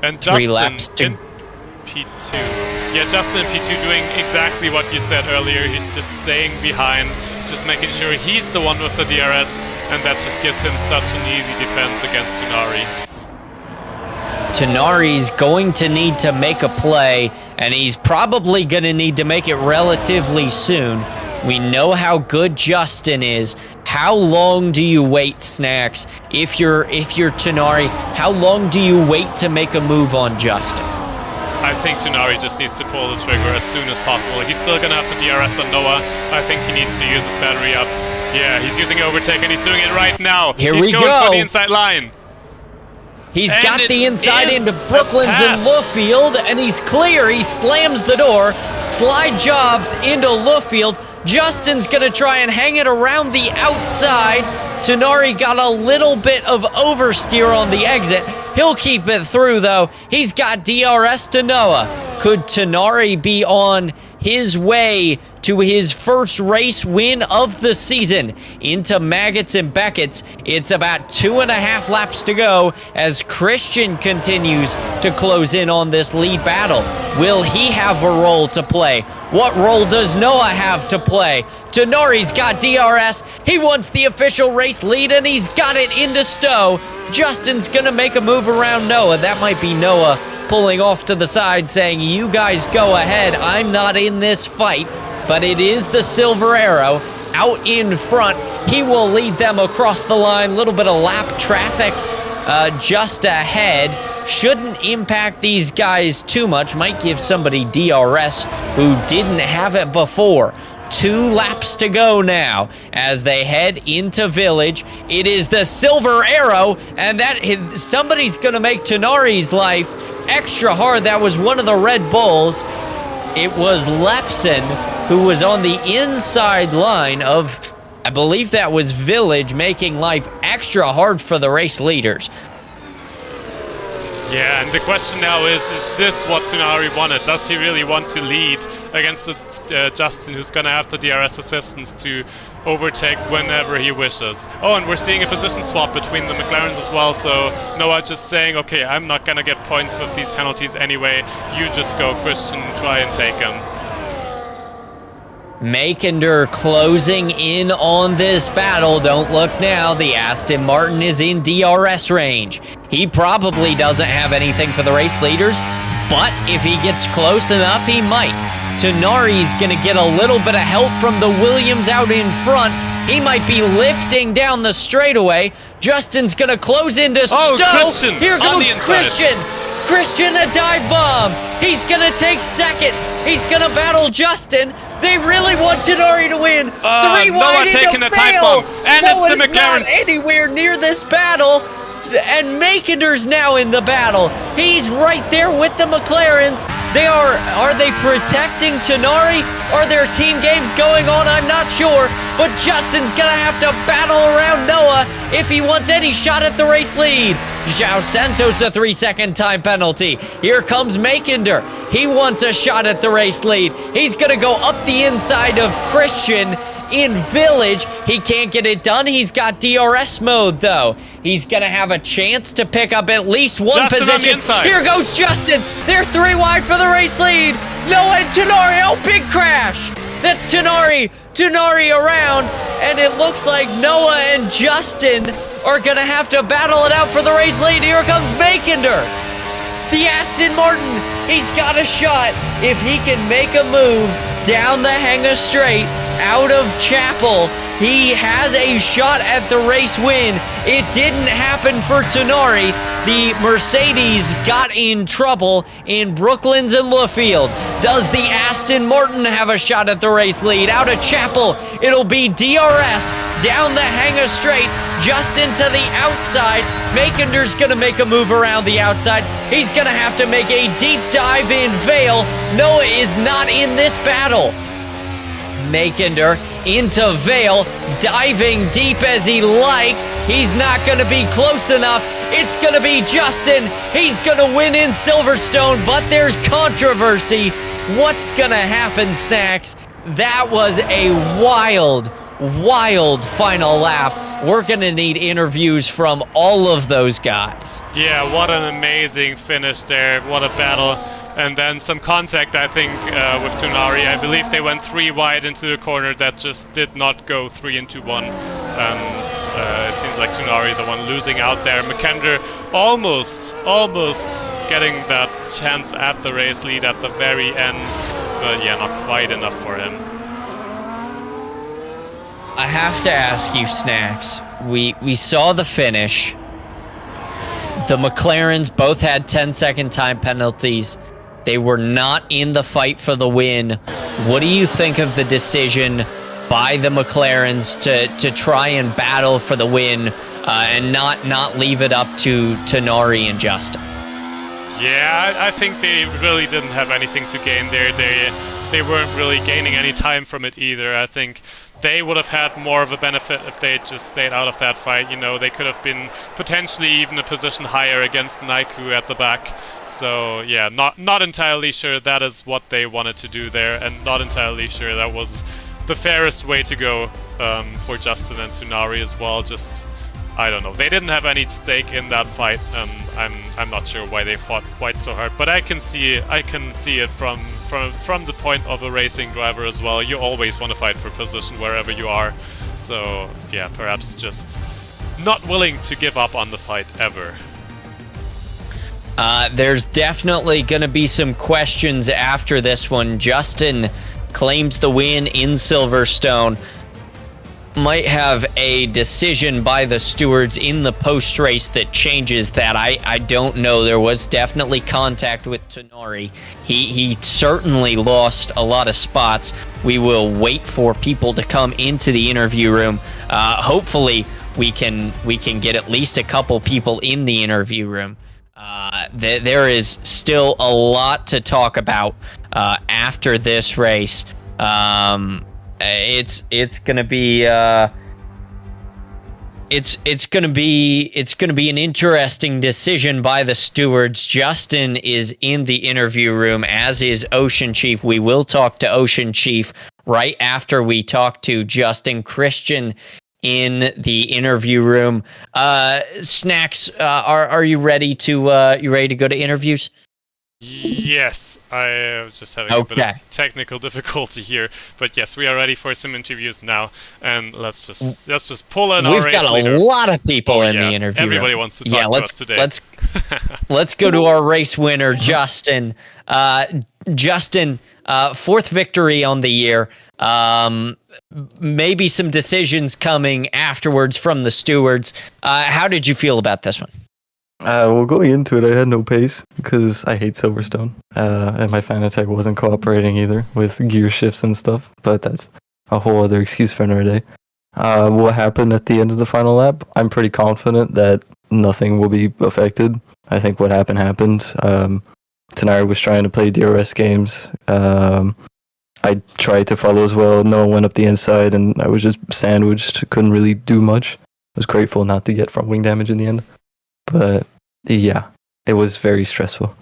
And Justin in P2. Yeah, Justin in P2 doing exactly what you said earlier. He's just staying behind, just making sure he's the one with the DRS, and that just gives him such an easy defense against Tunari. Tunari's going to need to make a play, and he's probably going to need to make it relatively soon. We know how good Justin is. How long do you wait, Snacks? If you're Tunari, how long do you wait to make a move on Justin? I think Tunari just needs to pull the trigger as soon as possible. He's still going to have the DRS on Noah. I think he needs to use his battery up. Yeah, he's using overtake, and he's doing it right now. Here he's we going go for the inside line. He's got the inside into Brooklands and Luffield, and he's clear. He slams the door. Slide job into Luffield. Justin's going to try and hang it around the outside. Tunari got a little bit of oversteer on the exit. He'll keep it through, though. He's got DRS to Noah. Could Tunari be on his way to his first race win of the season into Maggots and Beckett's? It's about 2.5 laps to go as Christian continues to close in on this lead battle. Will he have a role to play? What role does Noah have to play? Tunari's got DRS. He wants the official race lead, and he's got it into Stowe. Justin's going to make a move around Noah. That might be Noah pulling off to the side saying, you guys go ahead. I'm not in this fight. But it is the Silver Arrow out in front. He will lead them across the line. Little bit of lap traffic just ahead. Shouldn't impact these guys too much. Might give somebody DRS who didn't have it before. 2 laps to go now as they head into Village. It is the Silver Arrow, and somebody's going to make Tonari's life extra hard. That was one of the Red Bulls. It was Lepson who was on the inside line of, I believe that was Village, making life extra hard for the race leaders. Yeah, and the question now is this what Tonari wanted? Does he really want to lead against Justin, who's going to have the DRS assistance to overtake whenever he wishes? Oh, and we're seeing a position swap between the McLarens as well, so Noah just saying, okay, I'm not going to get points with these penalties anyway. You just go, Christian, try and take him. Makender closing in on this battle. Don't look now. The Aston Martin is in DRS range. He probably doesn't have anything for the race leaders, but if he gets close enough, he might. Tonari's going to get a little bit of help from the Williams out in front. He might be lifting down the straightaway. Justin's going to close into Stowe. Christian, here goes the inside. Christian, a dive bomb. He's going to take second. He's going to battle Justin. They really want Tonari to win. 3 wide Noah taking the type bomb. And Noah's it's the McLarens. not anywhere near this battle. And Makender's now in the battle. He's right there with the McLarens. Are they protecting Tonari? Are there team games going on? I'm not sure. But Justin's gonna have to battle around Noah if he wants any shot at the race lead. João Santos, a 3-second time penalty. Here comes Makender. He wants a shot at the race lead. He's gonna go up the inside of Christian in Village. He can't get it done. He's got DRS mode, though. He's going to have a chance to pick up at least one Justin position. On the inside. Here goes Justin. They're 3 wide for the race lead. Noah and Tonari. Oh, big crash. That's Tonari. Tonari around. And it looks like Noah and Justin are going to have to battle it out for the race lead. Here comes Makender. The Aston Martin. He's got a shot. If he can make a move down the Hangar Straight, out of Chapel, he has a shot at the race win. It didn't happen for Tonari. The Mercedes got in trouble in Brooklands and Luffield. Does the Aston Martin have a shot at the race lead? Out of Chapel, it'll be DRS down the Hangar Straight, just into the outside. Makender's gonna make a move around the outside. He's gonna have to make a deep dive in Vale. Noah is not in this battle. Makender into Vale, diving deep as he likes. He's not going to be close enough. It's going to be Justin. He's going to win in Silverstone, but there's controversy. What's going to happen, Snacks? That was a wild, wild final lap. We're going to need interviews from all of those guys. Yeah, what an amazing finish there. What a battle. And then some contact, I think, with Tonari. I believe they went 3 wide into the corner that just did not go 3 into 1. And it seems like Tonari the one losing out there. Makender almost getting that chance at the race lead at the very end. But yeah, not quite enough for him. I have to ask you, Snacks. We saw the finish. The McLarens both had 10-second time penalties. They were not in the fight for the win. What do you think of the decision by the McLarens to try and battle for the win and not leave it up to Tonari and Justin? Yeah, I think they really didn't have anything to gain there. They weren't really gaining any time from it either. I think they would have had more of a benefit if they just stayed out of that fight. You know, they could have been potentially even a position higher against Naiku at the back. So yeah, not entirely sure that is what they wanted to do there, and not entirely sure that was the fairest way to go for Justin and Tonari as well. Just, I don't know. They didn't have any stake in that fight. I'm not sure why they fought quite so hard, but I can see it from the point of a racing driver as well. You always want to fight for position wherever you are. So yeah, perhaps just not willing to give up on the fight ever. There's definitely going to be some questions after this one. Justin claims the win in Silverstone. might have a decision by the stewards in the post race that changes that. I don't know. There was definitely contact with Tonari. He certainly lost a lot of spots. We will wait for people to come into the interview room. Hopefully we can get at least a couple people in the interview room. There is still a lot to talk about after this race. It's gonna be it's gonna be an interesting decision by the stewards. Justin is in the interview room, as is Ocean Chief. We will talk to Ocean Chief right after we talk to Justin. Christian in the interview room. Snacks, are you ready to go to interviews? Yes, I am just having a bit of technical difficulty here, but yes, we are ready for some interviews now, and let's just pull in our race leader. We've got a lot of people in the interview. Everybody wants to talk to us today. Let's go to our race winner, Justin. Justin, fourth victory on the year. Maybe some decisions coming afterwards from the stewards. How did you feel about this one? Well, going into it, I had no pace because I hate Silverstone, and my Fanatec wasn't cooperating either with gear shifts and stuff, but that's a whole other excuse for another day. What happened at the end of the final lap, I'm pretty confident that nothing will be affected. I think what happened. Tonari was trying to play DRS games. I tried to follow as well. No one went up the inside, and I was just sandwiched. Couldn't really do much. I was grateful not to get front wing damage in the end. But yeah, it was very stressful.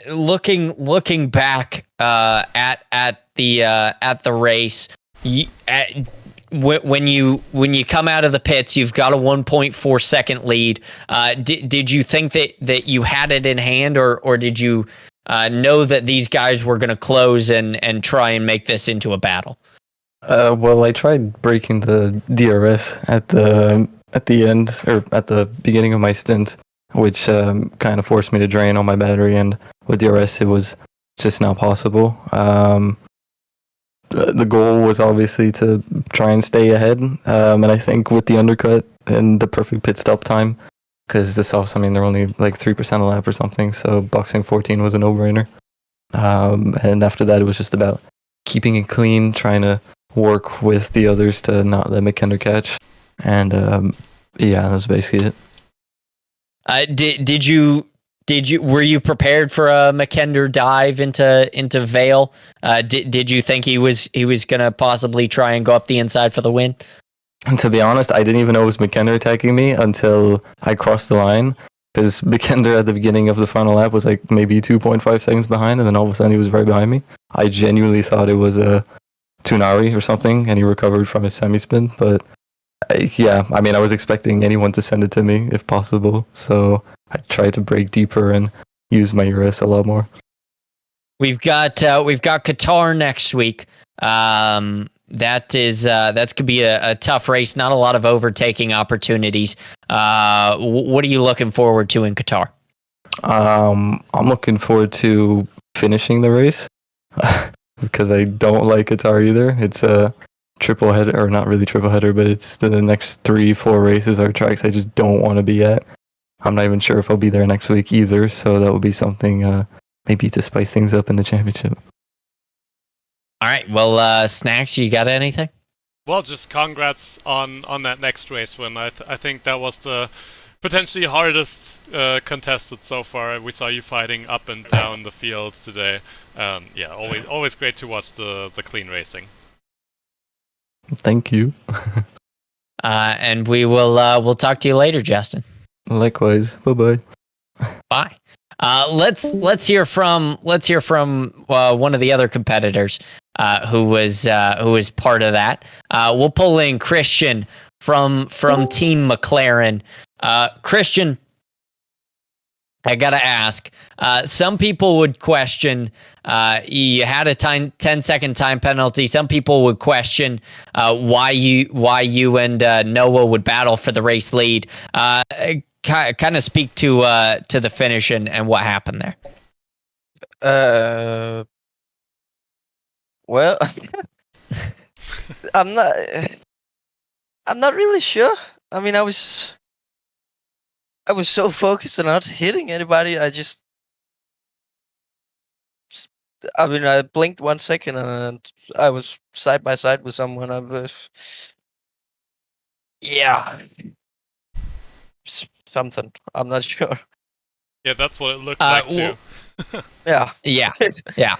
Looking back at the race, when you come out of the pits, you've got a 1.4 second lead. Did you think that you had it in hand, or did you know that these guys were going to close and try and make this into a battle? Well, I tried breaking the DRS at the end, or at the beginning of my stint, which kind of forced me to drain all my battery, and with DRS it was just not possible. The goal was obviously to try and stay ahead, and I think with the undercut and the perfect pit stop time, because the softs, I mean, they're only like 3% a lap or something, so boxing 14 was a no-brainer. And after that, it was just about keeping it clean, trying to work with the others to not let McKender catch. And yeah, that's basically it. Were you prepared for a McKender dive into Vale? Did you think he was gonna possibly try and go up the inside for the win? And to be honest, I didn't even know it was McKender attacking me until I crossed the line, because McKender at the beginning of the final lap was like maybe 2.5 seconds behind, and then all of a sudden he was right behind me. I genuinely thought it was a Tonari or something, and he recovered from his semi-spin, but yeah, I mean, I was expecting anyone to send it to me if possible, so I tried to break deeper and use my URS a lot more. We've got Qatar next week. That's could be a tough race. Not a lot of overtaking opportunities. What are you looking forward to in Qatar? I'm looking forward to finishing the race because I don't like Qatar either. It's a triple header, or not really triple header, but it's the next 3-4 races are tracks I just don't want to be at. I'm not even sure if I'll be there next week either, so that would be something maybe to spice things up in the championship. All right, well, Snacks, you got anything? Well, just congrats on that next race win. I think that was the potentially hardest contested so far. We saw you fighting up and down the field today. Yeah, always great to watch the clean racing. Thank you. And we'll talk to you later, Justin. Likewise. Bye-bye. Bye. Let's hear from one of the other competitors who was part of that. We'll pull in Christian from Team McLaren. Christian, I gotta ask. Some people would question you had a 10-second time penalty. Some people would question why you and Noah would battle for the race lead. Kind of speak to the finish and what happened there. Well, I'm not. I'm not really sure. I mean, I was so focused on not hitting anybody. I mean, I blinked 1 second and I was side by side with someone. Yeah, something. I'm not sure. Yeah, that's what it looked like too. Yeah. Yeah. Yeah.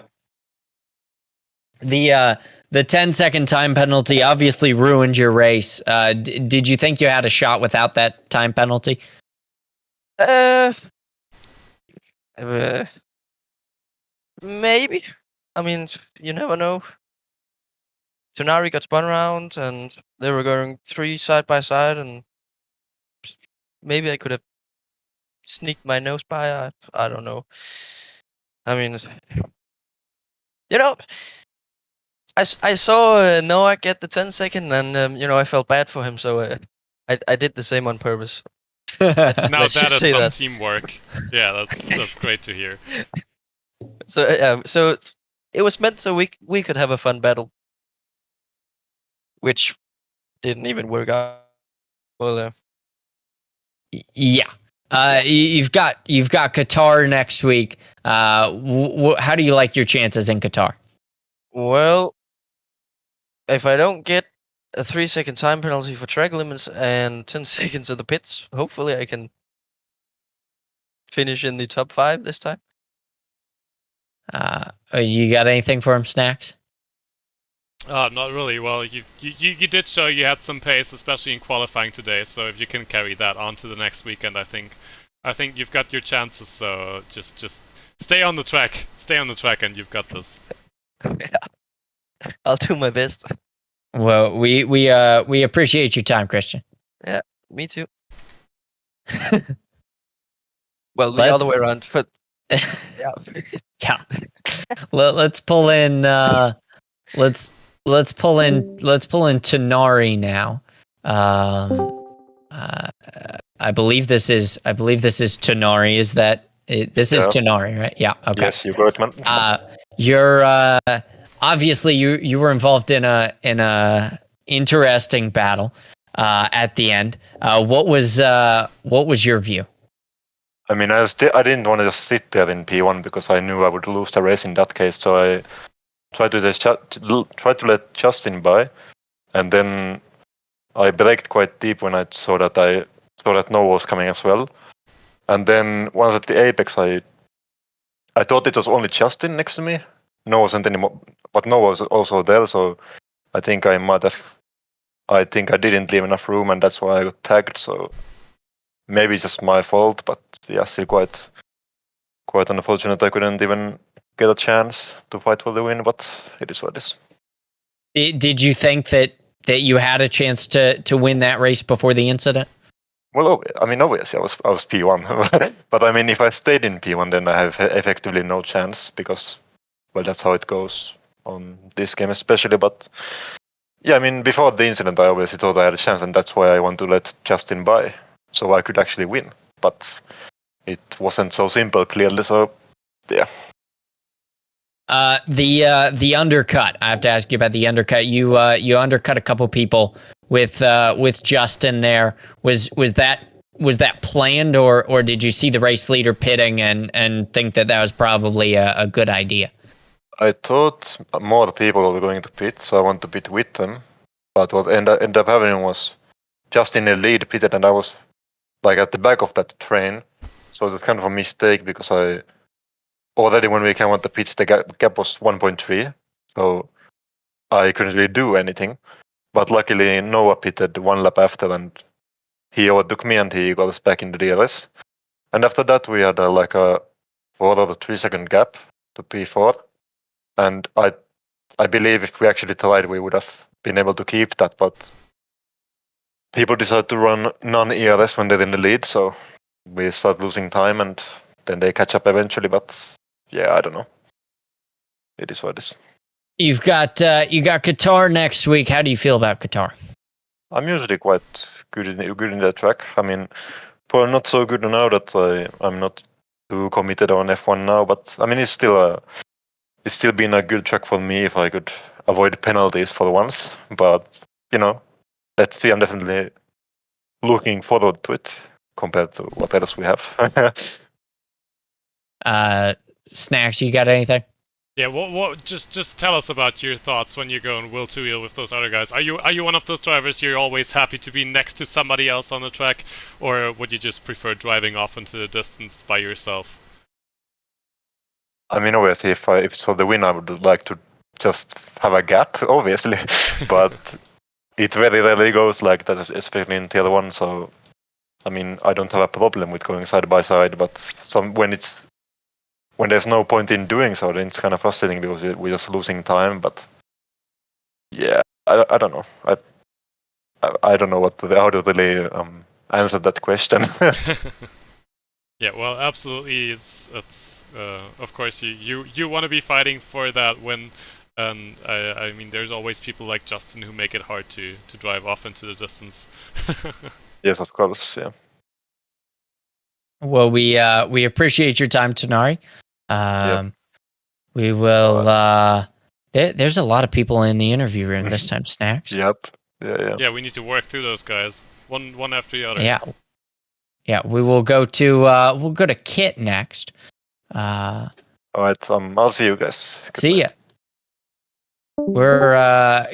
The 10-second time penalty obviously ruined your race. Did you think you had a shot without that time penalty? Maybe. I mean, you never know. Tonari got spun around, and they were going 3 side by side, and maybe I could have sneaked my nose by. I don't know. I mean, you know, I saw Noah get the 10-second, and I felt bad for him, so I did the same on purpose. Now Let's that just is say some that. teamwork. Yeah, that's great to hear. So it was meant so we could have a fun battle, which didn't even work out well. Yeah. You've got Qatar next week. How do you like your chances in Qatar? Well, if I don't get a 3-second time penalty for track limits and 10 seconds in the pits, hopefully I can finish in the top 5 this time. You got anything for him, Snacks? Not really. Well, you did show you had some pace, especially in qualifying today. So if you can carry that on to the next weekend, I think you've got your chances. So just stay on the track, and you've got this. Yeah, I'll do my best. Well, we appreciate your time, Christian. Yeah, me too. Well, the other way around. But yeah, yeah. Let's pull in. Let's pull in Tonari now. I believe this is Tonari. Is that this is Tonari, right? Yeah. Okay. Yes, you got it, man. You're obviously you were involved in a interesting battle at the end. What was your view? I mean, I didn't want to just sit there in P1 because I knew I would lose the race in that case. So I tried to let Justin by, and then I braked quite deep when I saw that Noah was coming as well. And then once at the apex, I thought it was only Justin next to me. Noah wasn't anymore, but Noah was also there. So I think I didn't leave enough room, and that's why I got tagged. So maybe it's just my fault, but yeah, still quite unfortunate. I couldn't even get a chance to fight for the win, but it is what it is. Did you think that you had a chance to win that race before the incident? Well, I mean, obviously I was P1, but I mean, if I stayed in P1, then I have effectively no chance because, well, that's how it goes on this game especially. But yeah, I mean, before the incident, I obviously thought I had a chance, and that's why I want to let Justin by, so I could actually win. But it wasn't so simple, clearly. So yeah. The undercut. I have to ask you about the undercut. You undercut a couple people with Justin there. Was that planned, or did you see the race leader pitting and think that was probably a good idea? I thought more people were going to pit, so I want to pit with them. But what ended up happening was Justin in the lead pitted, and I was like at the back of that train. So it was kind of a mistake because I already when we came out the pits, the gap was 1.3, so I couldn't really do anything. But luckily, Noah pitted one lap after, and he overtook me, and he got us back in the DRS. And after that, we had like a 4 or 3 second gap to P4, and I believe if we actually tried, we would have been able to keep that. But people decided to run non-ERS when they're in the lead, so we start losing time, and then they catch up eventually. But yeah, I don't know. It is what it is. You got Qatar next week. How do you feel about Qatar? I'm usually quite good in that track. I mean, probably not so good now that I'm not too committed on F1 now. But I mean, it's still it's still been a good track for me if I could avoid penalties for once. But let's see. I'm definitely looking forward to it compared to what else we have. Snacks, you got anything? Yeah, what just tell us about your thoughts when you go on wheel to wheel with those other guys. Are you one of those drivers you're always happy to be next to somebody else on the track, or would you just prefer driving off into the distance by yourself? I mean, obviously, if it's for the win, I would like to just have a gap, obviously. But it very rarely goes like that, especially in tier 1. So, I mean, I don't have a problem with going side by side. But when there's no point in doing so, then it's kind of frustrating because we're just losing time. But yeah, I don't know. I don't know how to really answer that question. Yeah, well, absolutely. It's of course you want to be fighting for that win, and I mean there's always people like Justin who make it hard to drive off into the distance. Yes, of course. Yeah. Well, we appreciate your time, Tonari. We will. There's a lot of people in the interview room this time. Snacks. Yep. Yeah. Yeah, we need to work through those guys one after the other. Yeah. We will go to Kit next. All right. I'll see you guys. See ya. We're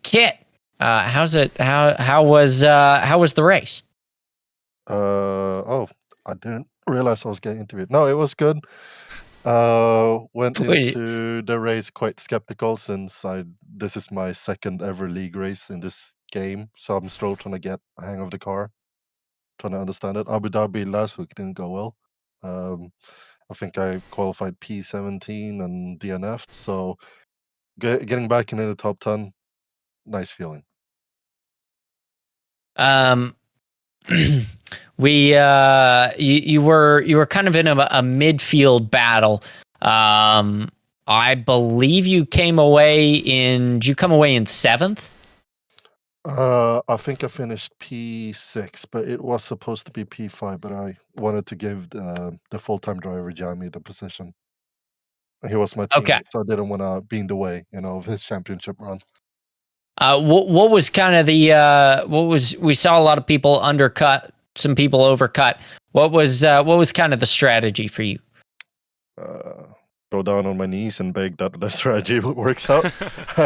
Kit. How's it? How was the race? I didn't realize I was getting into it. No, it was good. Went into the race quite skeptical since this is my second ever league race in this game, so I'm still trying to get a hang of the car, trying to understand it. Abu Dhabi last week didn't go well. I think I qualified P17 and DNF'd, so getting back into the top 10, nice feeling. You were kind of in a midfield battle. I believe you came away in. Did you come away in 7th? I think I finished P6, but it was supposed to be P5. But I wanted to give the full-time driver Jamie the position. He was my teammate, so I didn't want to be in the way, of his championship run. What was kind of the we saw a lot of people undercut, some people overcut. What was kind of the strategy for you? Go down on my knees and beg that the strategy works out.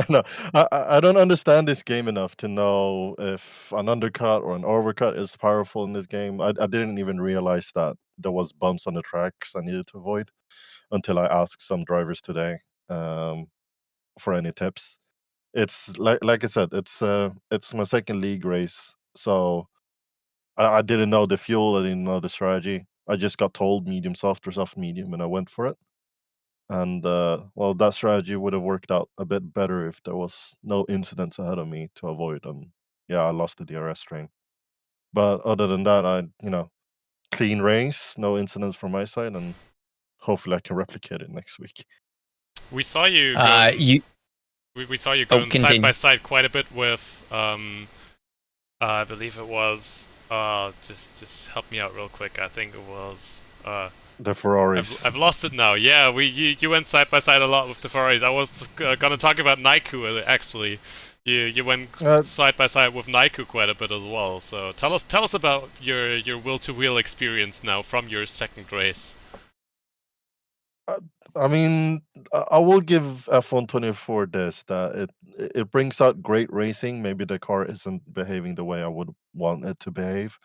No, I don't understand this game enough to know if an undercut or an overcut is powerful in this game. I didn't even realize that there was bumps on the tracks I needed to avoid until I asked some drivers today for any tips. It's like I said, it's my second league race, so I didn't know the fuel, I didn't know the strategy. I just got told medium soft or soft medium, and I went for it. And well, that strategy would have worked out a bit better if there was no incidents ahead of me to avoid. And yeah, I lost the DRS train. But other than that, clean race, no incidents from my side, and hopefully I can replicate it next week. We saw you. We saw you going side by side quite a bit with. I believe it was. Just help me out real quick. I think it was. The Ferraris. I've lost it now. Yeah, you went side by side a lot with the Ferraris. I was gonna talk about Naiku actually. You went side by side with Naiku quite a bit as well. So tell us about your wheel to wheel experience now from your second race. I mean, I will give F124 this, that it brings out great racing. Maybe the car isn't behaving the way I would want it to behave,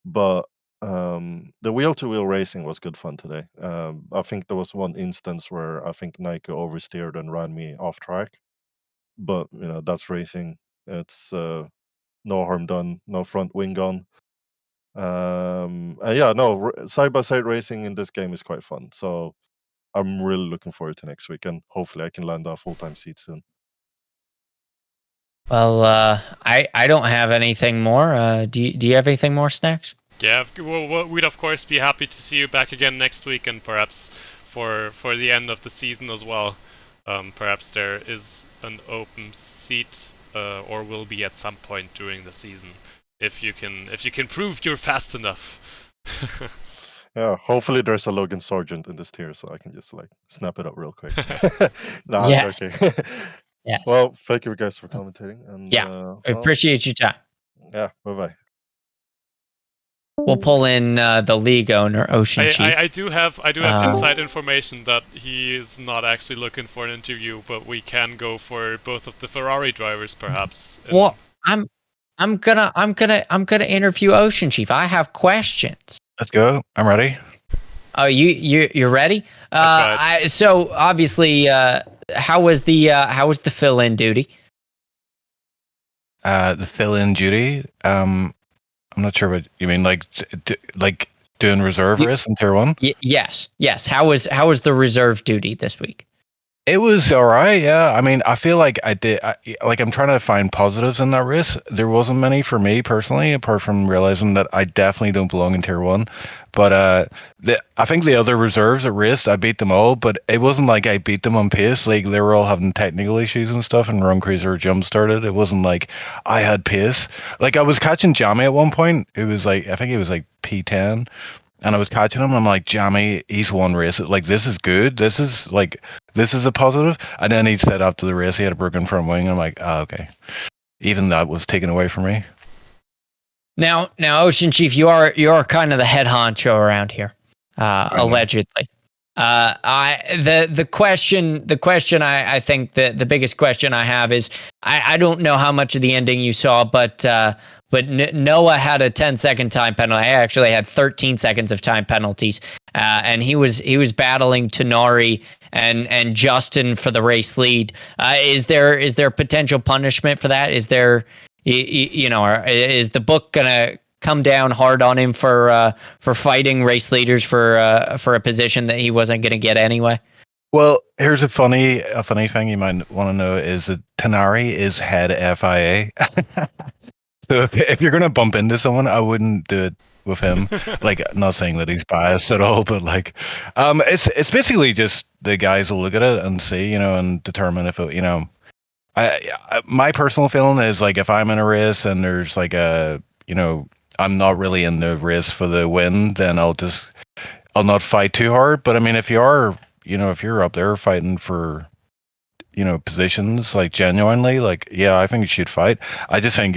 but the wheel-to-wheel racing was good fun today. I think there was one instance where I think Nike oversteered and ran me off track, but that's racing. It's no harm done, no front wing gone. Side-by-side racing in this game is quite fun. So I'm really looking forward to next week, and hopefully I can land a full-time seat soon. Well, I don't have anything more. Do you have anything more, Snacks? Yeah, we'd of course be happy to see you back again next week, and perhaps for the end of the season as well. Perhaps there is an open seat, or will be at some point during the season, if you can prove you're fast enough. Yeah, hopefully there's a Logan Sargent in this tier, so I can just like snap it up real quick. No, I'm Yeah. joking. Yeah. Well, thank you guys for commentating, and Yeah. I appreciate your time. yeah, bye bye. We'll pull in the league owner, Ocean Chief. I do have inside information that he is not actually looking for an interview, but we can go for both of the Ferrari drivers, perhaps. Well, I'm gonna interview Ocean Chief. I have questions. Let's go. I'm ready. Oh, you're ready? So obviously, how was the fill-in duty? The fill-in duty. I'm not sure what you mean. Like doing reserve race in tier 1. Yes. How was the reserve duty this week? It was all right. Yeah. I mean, I feel like I'm trying to find positives in that race. There wasn't many for me personally, apart from realizing that I definitely don't belong in tier 1. But I think the other reserves that raced, I beat them all, but it wasn't like I beat them on pace. Like they were all having technical issues and stuff, and Run Cruiser jump started. It wasn't like I had pace. Like I was catching Jamie at one point. It was like, I think it was like P10. And I was catching him, and I'm like, Jamie, he's won race. Like, this is good. This is a positive. And then he said after the race, he had a broken front wing. I'm like, oh, okay. Even that was taken away from me. Now, Ocean Chief, you are kind of the head honcho around here, allegedly. The question I think the biggest question I have is I don't know how much of the ending you saw, but Noah had a 10-second time penalty. I actually had 13 seconds of time penalties, and he was battling Tonari and Justin for the race lead. Is there potential punishment for that? Is there is the book gonna come down hard on him for fighting race leaders for a position that he wasn't gonna get anyway? Well, here's a funny thing you might want to know is that Tonari is head FIA. So if you're gonna bump into someone, I wouldn't do it with him. Like, not saying that he's biased at all, but like, it's basically just the guys will look at it and see, and determine if it, my personal feeling is like if I'm in a race and there's like I'm not really in the race for the win, then I'll not fight too hard. But I mean, if you're up there fighting for positions, like genuinely, like, yeah, I think you should fight. I just think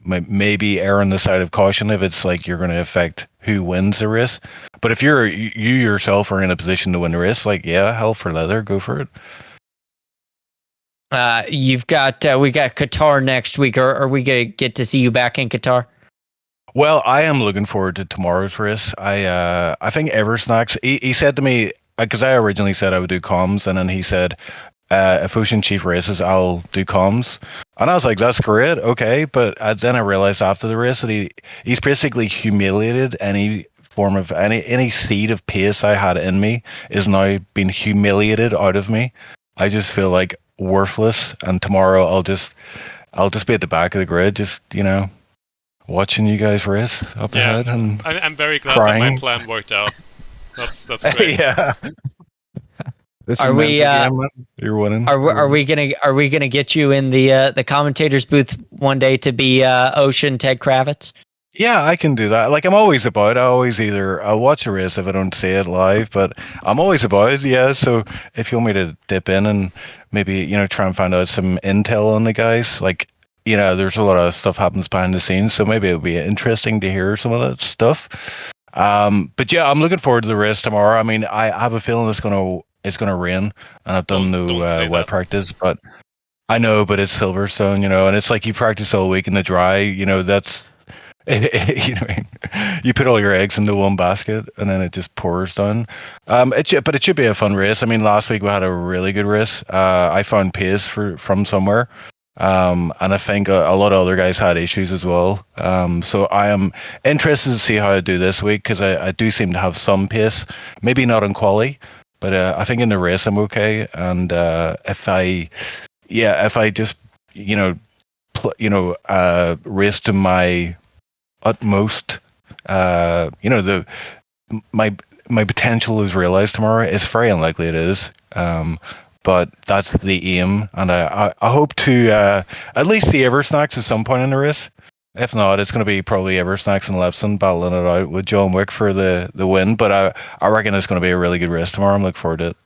maybe err on the side of caution if it's like you're going to affect who wins the race. But if you yourself are in a position to win the race, like, yeah, hell for leather, go for it. We got Qatar next week. Are we gonna get to see you back in Qatar? Well, I am looking forward to tomorrow's race. I think Eversnacks, he said to me, because I originally said I would do comms, and then he said, if Ocean Chief races, I'll do comms. And I was like, that's great, okay. But then I realized after the race that he's basically humiliated any form of any seed of pace I had in me is now being humiliated out of me. I just feel like worthless, and tomorrow I'll just be at the back of the grid, just watching you guys race up ahead, and I'm very glad crying. that my plan worked out. That's great. Yeah. Are we? You're winning. Are we gonna get you in the commentators booth one day to be Ocean Ted Kravitz? Yeah, I can do that. Like, I'm always about. I'll watch a race if I don't see it live, but I'm always about. Yeah, so if you want me to dip in and maybe try and find out some intel on the guys, like, there's a lot of stuff happens behind the scenes, so maybe it'll be interesting to hear some of that stuff. But yeah, I'm looking forward to the race tomorrow. I mean, I have a feeling it's gonna rain, and I've done no wet practice, but I know, but it's Silverstone, and it's like you practice all week in the dry, that's. You put all your eggs into one basket and then it just pours down. But it should be a fun race. I mean, last week we had a really good race. I found pace from somewhere, and I think a lot of other guys had issues as well. So I am interested to see how I do this week, because I do seem to have some pace. Maybe not in quali, but I think in the race I'm okay. And if I just race to my utmost, my potential is realized tomorrow. It's very unlikely it is, but that's the aim, and I hope to at least see Eversnacks at some point in the race. If not, it's going to be probably Eversnacks and Lepson battling it out with John Wick for the win. But I reckon it's going to be a really good race tomorrow. I'm looking forward to it.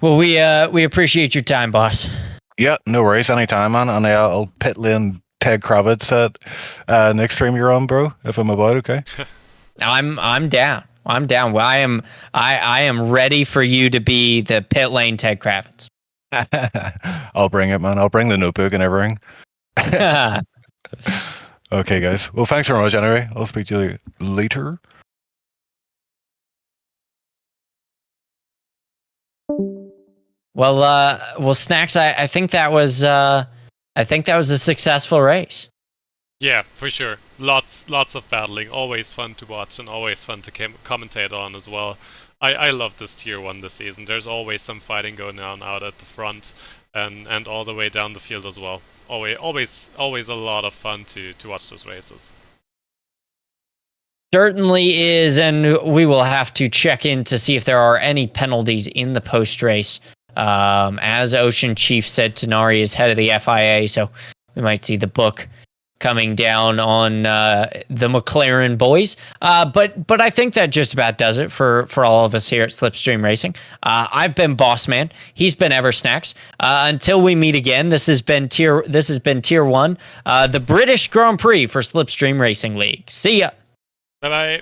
Well, we appreciate your time, boss. Yeah, no worries. Anytime, man. And I'll pit lane Ted Kravitz at next stream you're on, bro. If I'm about, okay. I'm down. I'm down. Well, I am ready for you to be the pit lane Ted Kravitz. I'll bring it, man. I'll bring the notebook and everything. Okay, guys. Well, thanks very much anyway. I'll speak to you later. Well, Snacks. I think that was a successful race. Yeah, for sure. Lots of battling. Always fun to watch and always fun to commentate on as well. I love this tier 1 this season. There's always some fighting going on out at the front and all the way down the field as well. Always a lot of fun to watch those races. Certainly is, and we will have to check in to see if there are any penalties in the post race. As Ocean Chief said, Tenari is head of the FIA, so we might see the book coming down on the McLaren boys. But I think that just about does it for all of us here at Slipstream Racing. I've been Boss Man. He's been Eversnacks. Until we meet again, this has been tier 1, the British Grand Prix for Slipstream Racing League. See ya. Bye bye.